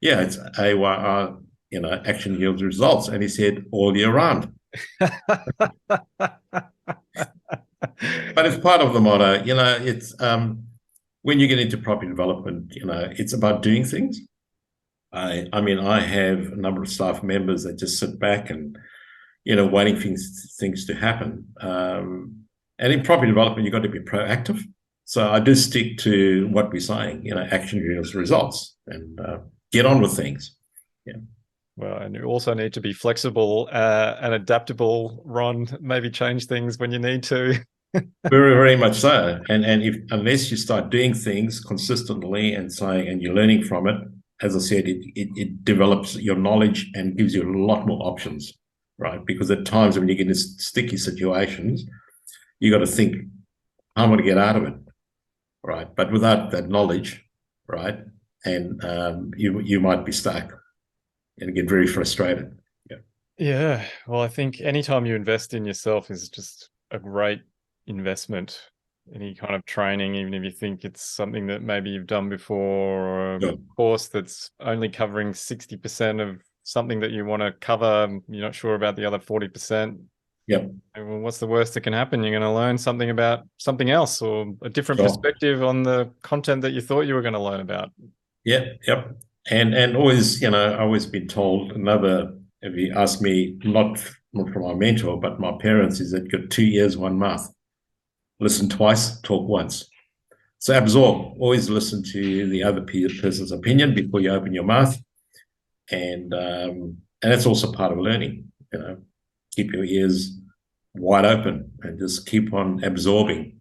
yeah, it's AYR, action yields results. And he said, all year round. But it's part of the motto, it's when you get into property development, it's about doing things. I mean, I have a number of staff members that just sit back and, waiting for things to happen. And in property development, you've got to be proactive. So I do stick to what we're saying, action yields results, and get on with things. Yeah. Well, and you also need to be flexible and adaptable, Ron. Maybe change things when you need to. Very, very much so. And unless you start doing things consistently and you're learning from it, as I said, it develops your knowledge and gives you a lot more options, right? Because at times when you get in sticky situations, you got to think, I'm going to get out of it, right? But without that knowledge, right, and you might be stuck and get very frustrated. Yeah. Yeah. Well, I think anytime you invest in yourself is just a great investment. Any kind of training, even if you think it's something that maybe you've done before, or a course that's only covering 60% of something that you want to cover, you're not sure about the other 40%. Yep. Well, what's the worst that can happen? You're going to learn something about something else, or a different perspective on the content that you thought you were going to learn about. Yep. And always, I've always been told, if you ask me, not from my mentor, but my parents, is that you've got 2 ears, one mouth. Listen twice, talk once. So absorb, always listen to the other person's opinion before you open your mouth. And that's also part of learning, keep your ears wide open and just keep on absorbing.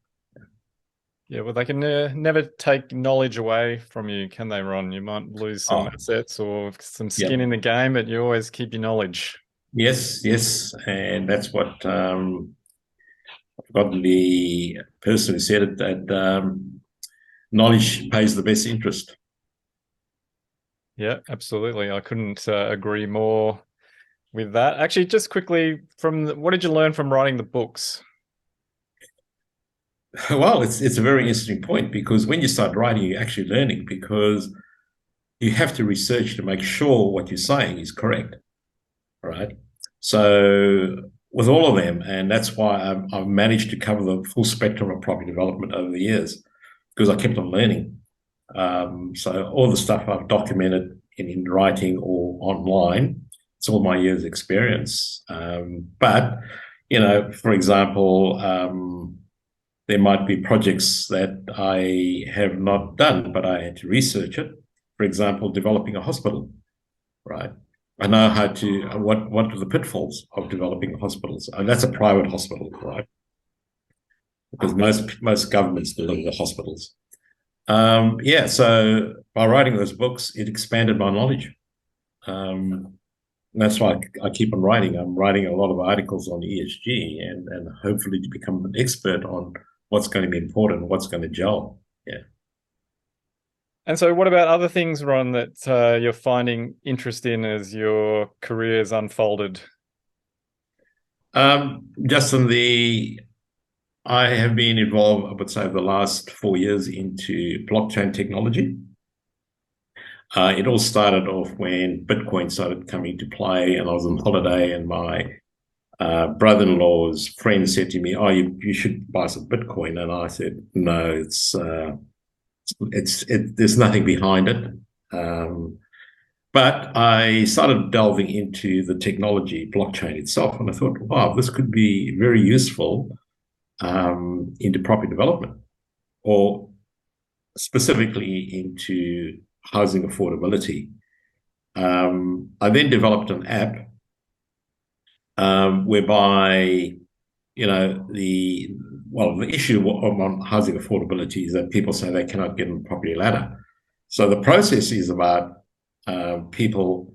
Yeah, well, they can never take knowledge away from you, can they, Ron? You might lose some assets or some skin in the game, but you always keep your knowledge. Yes, and that's what I've forgotten the person who said it, that knowledge pays the best interest. Yeah, absolutely. I couldn't agree more with that. Actually, just quickly, what did you learn from writing the books? Well, it's a very interesting point, because when you start writing, you're actually learning, because you have to research to make sure what you're saying is correct, right? So with all of them, and that's why I've managed to cover the full spectrum of property development over the years, because I kept on learning. So all the stuff I've documented in writing or online, it's all my years' experience. But, for example, there might be projects that I have not done, but I had to research it. For example, developing a hospital, right? I know how to, what are the pitfalls of developing hospitals? And that's a private hospital, right? Because most governments deliver the hospitals. So by writing those books, it expanded my knowledge. That's why I keep on writing. I'm writing a lot of articles on ESG and hopefully to become an expert on what's going to be important, what's going to gel. Yeah. And so what about other things, Ron, that you're finding interest in as your career's unfolded? Justin, I have been involved, I would say, over the last 4 years into blockchain technology. It all started off when Bitcoin started coming to play, and I was on holiday, and my brother-in-law's friend said to me, "Oh, you should buy some Bitcoin." And I said, "No, there's nothing behind it." But I started delving into the technology, blockchain itself, and I thought, wow, this could be very useful into property development, or specifically into housing affordability. I then developed an app whereby, the issue on housing affordability is that people say they cannot get on the property ladder. So the process is about people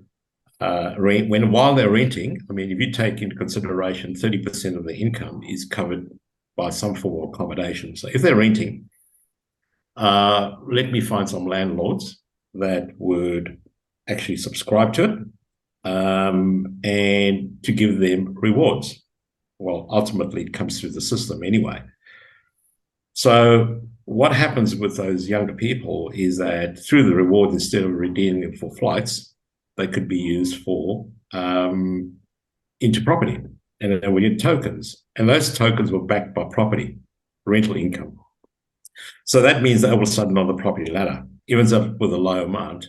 while they're renting. I mean, if you take into consideration 30% of the income is covered by some form of accommodation. So if they're renting, let me find some landlords that would actually subscribe to it, and to give them rewards. Well, ultimately, it comes through the system anyway. So what happens with those younger people is that through the reward, instead of redeeming them for flights, they could be used for into property. And then we get tokens. And those tokens were backed by property, rental income. So that means that all of a sudden on the property ladder, it ends up with a low amount.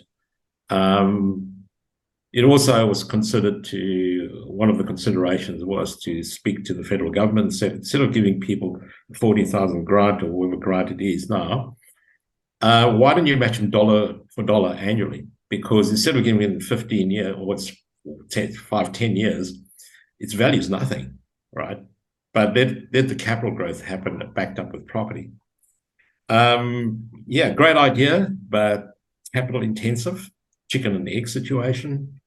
It also was considered one of the considerations was to speak to the federal government and say, instead of giving people 40,000 grant or whatever grant it is now, why don't you match them dollar for dollar annually? Because instead of giving them 15 years or it's 10 years, its value is nothing, right? But let the capital growth happen backed up with property. Yeah, great idea, but capital intensive, chicken and egg situation.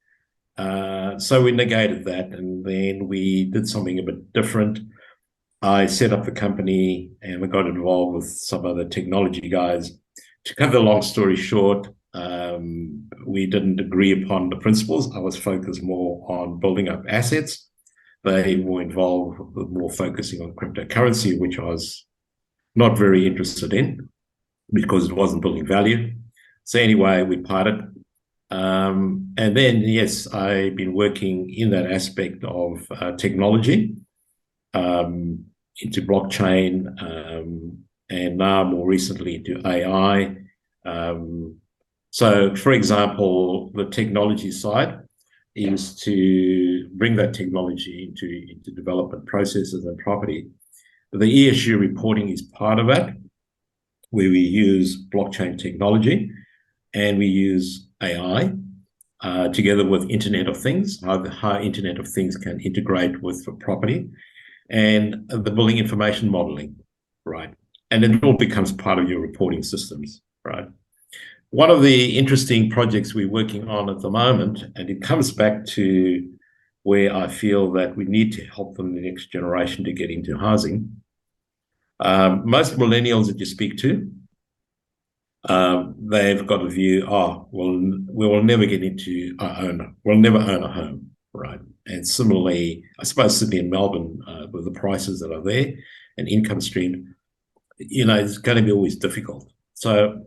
So we negated that, and then we did something a bit different. I set up the company and we got involved with some other technology guys. To cut the long story short, we didn't agree upon the principles. I was focused more on building up assets. They were involved with more focusing on cryptocurrency, which I was not very interested in because it wasn't building value. So anyway, we parted. And then, yes, I've been working in that aspect of technology, into blockchain, and now more recently into AI. So, for example, the technology side is to bring that technology into development processes and property. The ESG reporting is part of that, where we use blockchain technology and we use AI together with Internet of Things, how Internet of Things can integrate with property, and the building information modeling, right? And it all becomes part of your reporting systems, right? One of the interesting projects we're working on at the moment, and it comes back to where I feel that we need to help the next generation to get into housing. Most millennials that you speak to, they've got a view, we will never get into we'll never own a home, right? And similarly, I suppose Sydney and Melbourne, with the prices that are there and income stream, it's going to be always difficult. So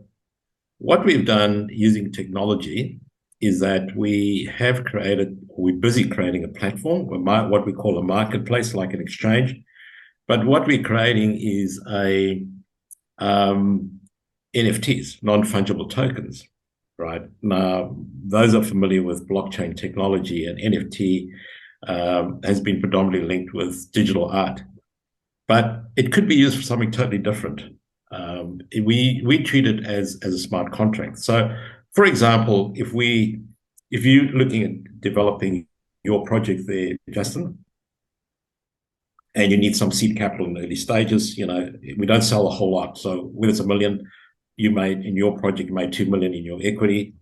what we've done using technology is that we're busy creating a platform, what we call a marketplace, like an exchange. But what we're creating is a NFTs, non-fungible tokens, right? Now, those are familiar with blockchain technology, and NFT has been predominantly linked with digital art, but it could be used for something totally different. We treat it as a smart contract. So, for example, if you're looking at developing your project there, Justin, and you need some seed capital in the early stages, we don't sell a whole lot. So whether it's $1 million, you made in your project, you made 2 million in your equity,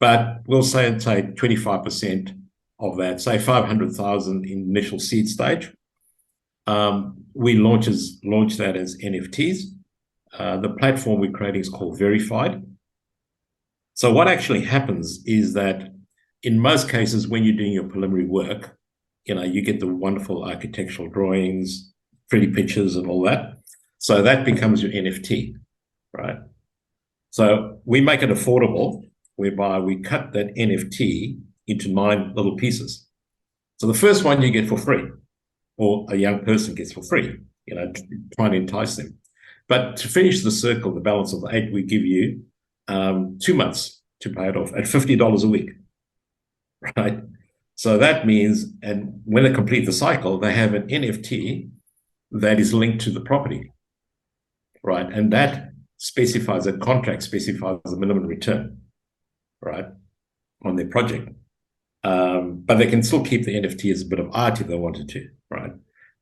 but we'll say 25% of that, say 500,000 in initial seed stage. We launch that as NFTs. The platform we're creating is called Verified. So what actually happens is that in most cases, when you're doing your preliminary work, you get the wonderful architectural drawings, pretty pictures and all that. So that becomes your NFT, right? So we make it affordable, whereby we cut that NFT into 9 little pieces. So the first one you get for free, or a young person gets for free, try and entice them. But to finish the circle, the balance of the 8, we give you 2 months to pay it off at $50 a week, right? So that means, and when they complete the cycle, they have an NFT that is linked to the property, right? And that specifies, a contract specifies a minimum return, right, on their project. But they can still keep the NFT as a bit of art if they wanted to, right?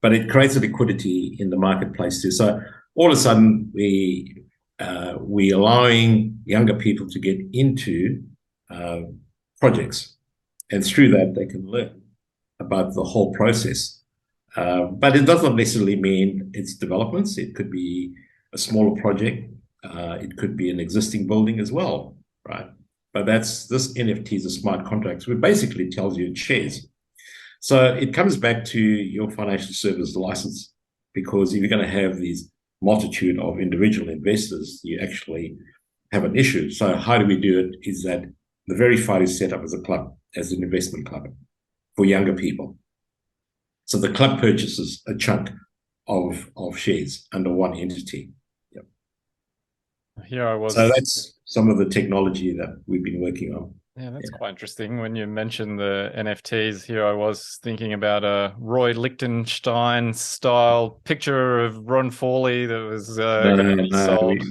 But it creates a liquidity in the marketplace too. So all of a sudden, we allowing younger people to get into projects, and through that they can learn about the whole process. But it doesn't necessarily mean it's developments. It could be a smaller project. It could be an existing building as well, right? But this NFT is a smart contract, which basically tells you it shares. So it comes back to your financial service license, because if you're going to have these multitude of individual investors, you actually have an issue. So how do we do it? Is that the Verified is set up as a club, as an investment club for younger people. So the club purchases a chunk of shares under one entity. Yep. Here I was. So that's some of the technology that we've been working on. Yeah, that's quite interesting. When you mentioned the NFTs, here I was thinking about a Roy Lichtenstein style picture of Ron Forlee that was going to be sold.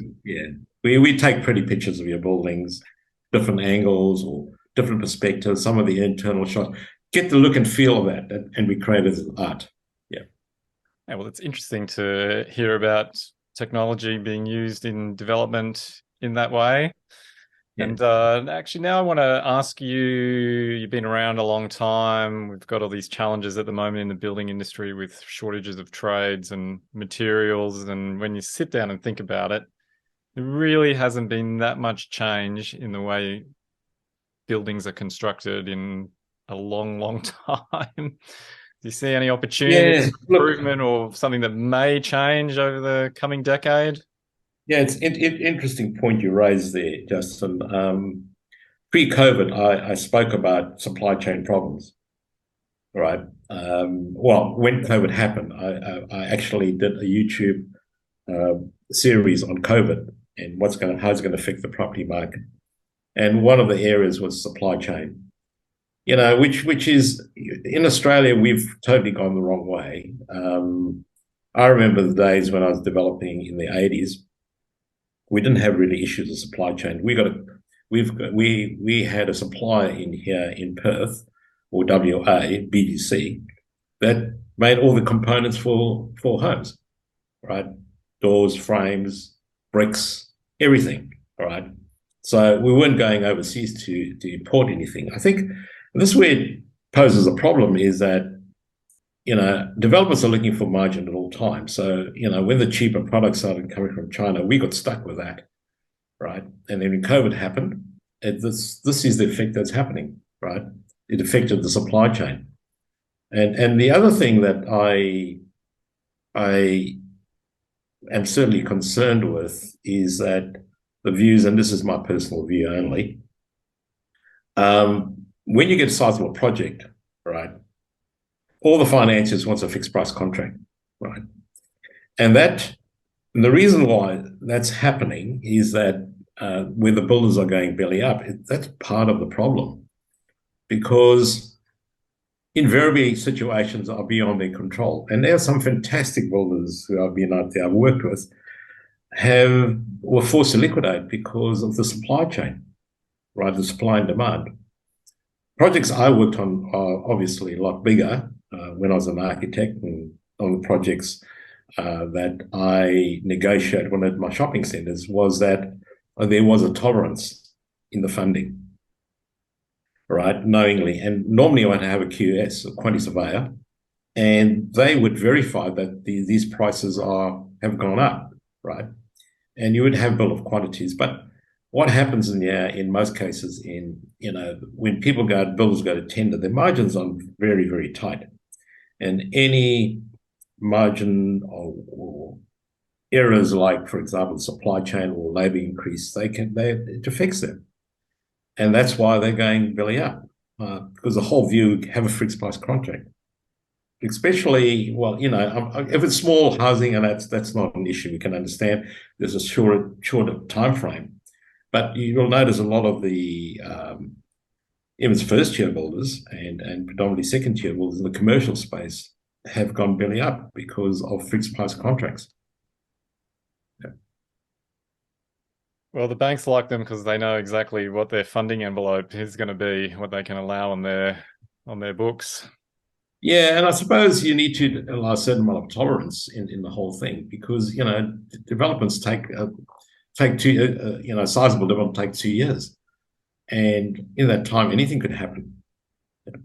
We take pretty pictures of your buildings, different angles or different perspectives, some of the internal shots, get the look and feel of that, and we create it as art. Yeah. Well, it's interesting to hear about technology being used in development in that way. Yeah. And actually, now I want to ask you, you've been around a long time. We've got all these challenges at the moment in the building industry with shortages of trades and materials. And when you sit down and think about it, there really hasn't been that much change in the way buildings are constructed in a long, long time. Do you see any opportunity for improvement or something that may change over the coming decade? Yeah, it's an interesting point you raised there, Justin. Pre-COVID, I spoke about supply chain problems, right? Well, when COVID happened, I actually did a YouTube series on COVID and how it's going to affect the property market. And one of the areas was supply chain, which is, in Australia, we've totally gone the wrong way. I remember the days when I was developing in the 80s. We didn't have really issues of supply chain. We had a supplier in here in Perth, or WA, BDC, that made all the components for homes, right? Doors, frames, bricks, everything, all right? So we weren't going overseas to import anything. I think this is where it poses a problem, is that, developers are looking for margin at all times. So, when the cheaper products started coming from China, we got stuck with that, right? And then when COVID happened, this is the effect that's happening, right? It affected the supply chain. And the other thing that I am certainly concerned with is that the views, and this is my personal view only, when you get a sizable project, right, all the financiers want a fixed price contract, right? And the reason why that's happening is that where the builders are going belly up, that's part of the problem, because invariably situations are beyond their control. And there are some fantastic builders who I've been out there, I've worked with, were forced to liquidate because of the supply chain, right? The supply and demand. Projects I worked on are obviously a lot bigger. When I was an architect, and on the projects that I negotiated when I did my shopping centres, was that there was a tolerance in the funding, right, knowingly. And normally I would have a QS, a quantity surveyor, and they would verify that these prices have gone up, right? And you would have bill of quantities. But what happens in most cases when bills go to tender, their margins are very, very tight. And any margin or errors like, for example, supply chain or labor increase, it affects them. And that's why they're going belly up, because the whole view, have a fixed price contract. Especially, if it's small housing, and that's not an issue, we can understand there's a shorter time frame. But you'll notice a lot of the even first-tier builders and predominantly second-tier builders in the commercial space have gone belly up because of fixed price contracts. Yeah. Well, the banks like them because they know exactly what their funding envelope is going to be, what they can allow on their books. Yeah, and I suppose you need to allow a certain amount of tolerance in the whole thing, because developments take sizable development take 2 years, and in that time anything could happen.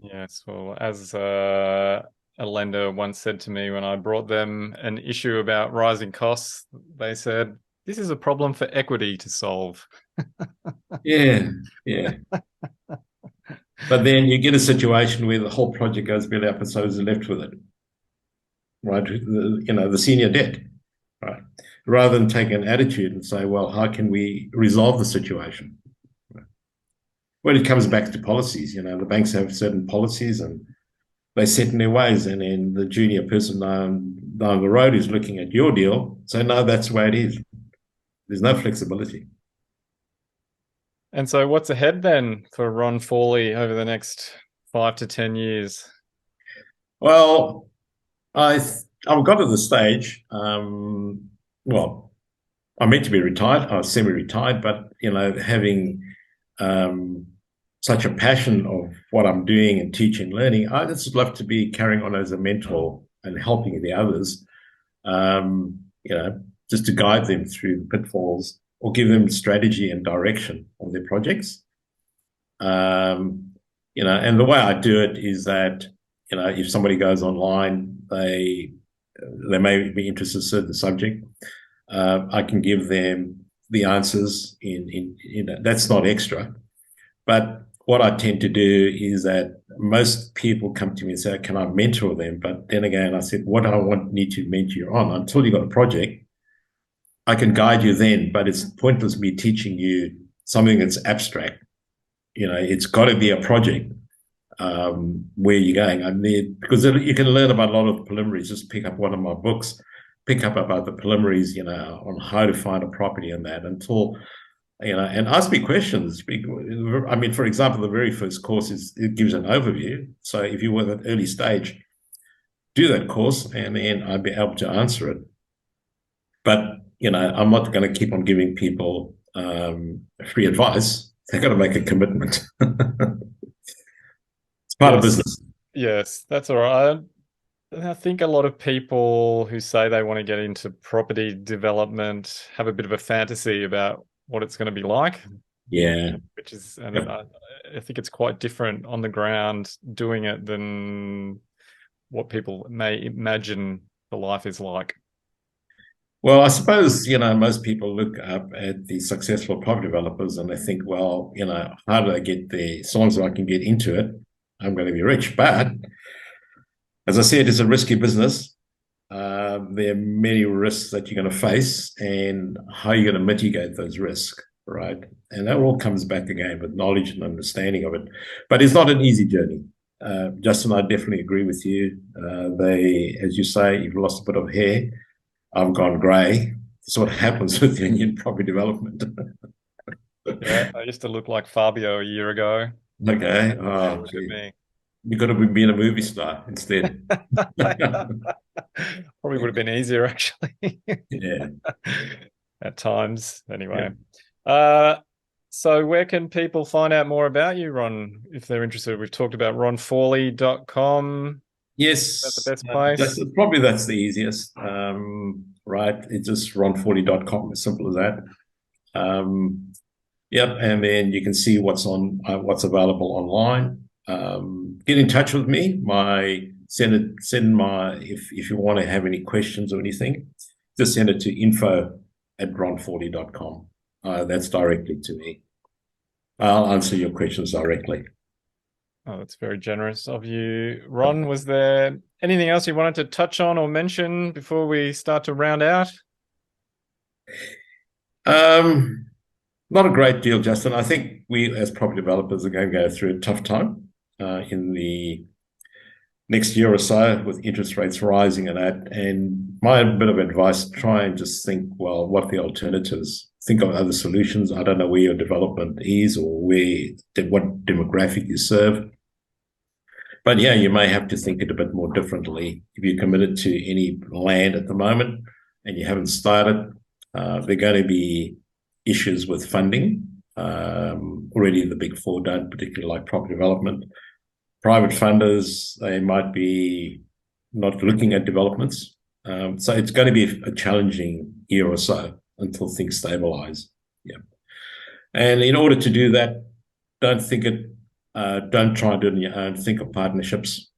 Yes, well, as a lender once said to me when I brought them an issue about rising costs, they said, "This is a problem for equity to solve." Yeah. But then you get a situation where the whole project goes belly up, and so is left with it, right? The senior debt, right? Rather than take an attitude and say, well, how can we resolve the situation? When it comes back to policies, the banks have certain policies and they set in their ways, and then the junior person down the road who's looking at your deal say, no, that's the way it is. There's no flexibility. And so what's ahead then for Ron Forlee over the next 5 to 10 years? Well, I've got to the stage, I'm meant to be retired. I was semi-retired, but, having such a passion of what I'm doing and teaching, learning, I just love to be carrying on as a mentor and helping the others, just to guide them through the pitfalls or give them strategy and direction of their projects. And the way I do it is that, if somebody goes online, they may be interested in a certain subject. I can give them the answers that's not extra. But what I tend to do is that most people come to me and say, can I mentor them? But then again, I said, what do I need to mentor you on? Until you've got a project, I can guide you then, but it's pointless me teaching you something that's abstract. It's got to be a project where you're going. Because you can learn about a lot of the preliminaries. Just pick up one of my books, pick up about the preliminaries, on how to find a property and that, and ask me questions. For example, the very first course it gives an overview. So if you were at an early stage, do that course, and then I'd be able to answer it. But I'm not going to keep on giving people free advice. They've got to make a commitment. It's part of business. Yes, that's all right. I think a lot of people who say they want to get into property development have a bit of a fantasy about what it's going to be like. Yeah. I think it's quite different on the ground doing it than what people may imagine the life is like. Well, I suppose, most people look up at the successful property developers and they think, well, how do I get there? As long as I can get into it, I'm going to be rich. But as I said, it's a risky business. There are many risks that you're going to face, and how you're going to mitigate those risks, right? And that all comes back again with knowledge and understanding of it. But it's not an easy journey. Justin, I definitely agree with you. As you say, you've lost a bit of hair. I've gone grey. That's what happens with Indian property development. Yeah, I used to look like Fabio a year ago. Okay. Look at me. You got to be a movie star instead. Probably would have been easier, actually. Yeah. At times, anyway. Yeah. So where can people find out more about you, Ron, if they're interested? We've talked about ronforlee.com. Yes. That's the best place. That's the easiest. Right. It's just ronforlee.com, as simple as that. Yep, and then you can see what's available online. Get in touch with me. If you want to have any questions or anything, just send it to info@ronforlee.com. That's directly to me. I'll answer your questions directly. Oh, that's very generous of you, Ron. Was there anything else you wanted to touch on or mention before we start to round out? Not a great deal, Justin. I think we, as property developers, are going to go through a tough time in the next year or so with interest rates rising and that. And my bit of advice, try and just think, well, what are the alternatives? Think of other solutions. I don't know where your development is or what demographic you serve. But yeah, you may have to think it a bit more differently. If you're committed to any land at the moment and you haven't started, there are going to be issues with funding. Already the big four don't particularly like property development. Private funders, they might be not looking at developments. So it's going to be a challenging year or so until things stabilize. Yeah. And in order to do that, don't try and do it on your own. Think of partnerships.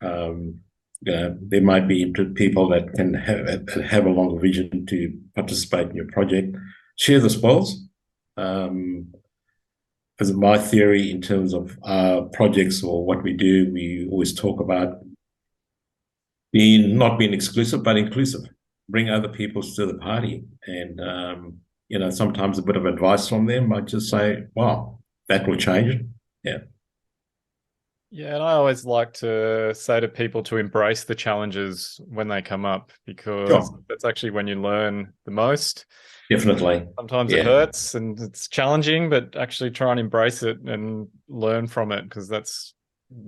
There might be people that can have a longer vision to participate in your project. Share the spoils. As my theory in terms of projects or what we do, we always talk about not being exclusive, but inclusive. Bring other people to the party. And, sometimes a bit of advice from them might just say, wow, that will change it. Yeah. Yeah, and I always like to say to people to embrace the challenges when they come up, because that's actually when you learn the most. Definitely. Sometimes it hurts and it's challenging, but actually try and embrace it and learn from it, because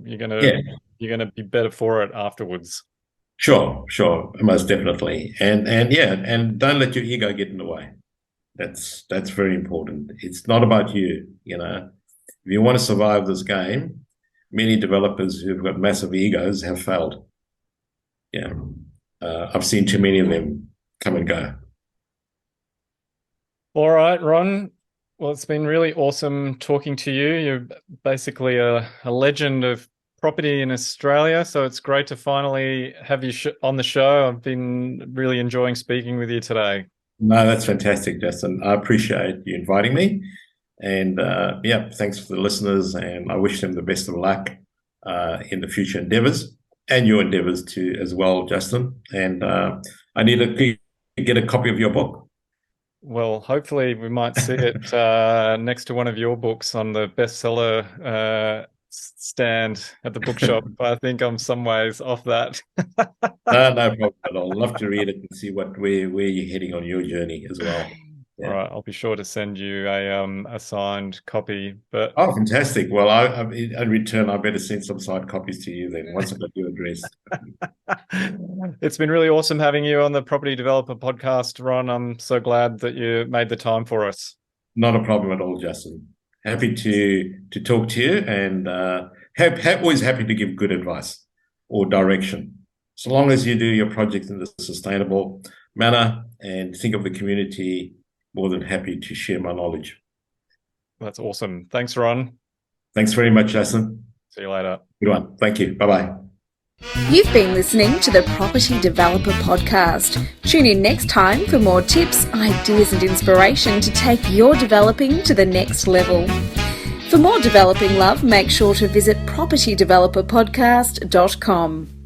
you're gonna be better for it afterwards. Sure, most definitely. And don't let your ego get in the way. That's very important. It's not about you, If you want to survive this game, many developers who've got massive egos have failed. Yeah. I've seen too many of them come and go. All right, Ron. Well, it's been really awesome talking to you. You're basically a legend of property in Australia, so it's great to finally have you on the show. I've been really enjoying speaking with you today. No, that's fantastic, Justin. I appreciate you inviting me. And thanks for the listeners, and I wish them the best of luck in the future endeavors and your endeavors too as well, Justin. And I need to get a copy of your book. Well, hopefully we might see it next to one of your books on the bestseller stand at the bookshop. I think I'm some ways off that. No problem at all. I'd love to read it and see where you're heading on your journey as well. Yeah. All right, I'll be sure to send you a signed copy. But fantastic! Well, in return, I better send some signed copies to you then once I've got your address. It's been really awesome having you on the Property Developer Podcast, Ron. I'm so glad that you made the time for us. Not a problem at all, Justin. Happy to talk to you, and always happy to give good advice or direction. So long as you do your project in a sustainable manner and think of the community, more than happy to share my knowledge. That's awesome. Thanks, Ron. Thanks very much, Justin. See you later. Good one. Thank you. Bye-bye. You've been listening to the Property Developer Podcast. Tune in next time for more tips, ideas and inspiration to take your developing to the next level. For more developing love, make sure to visit propertydeveloperpodcast.com.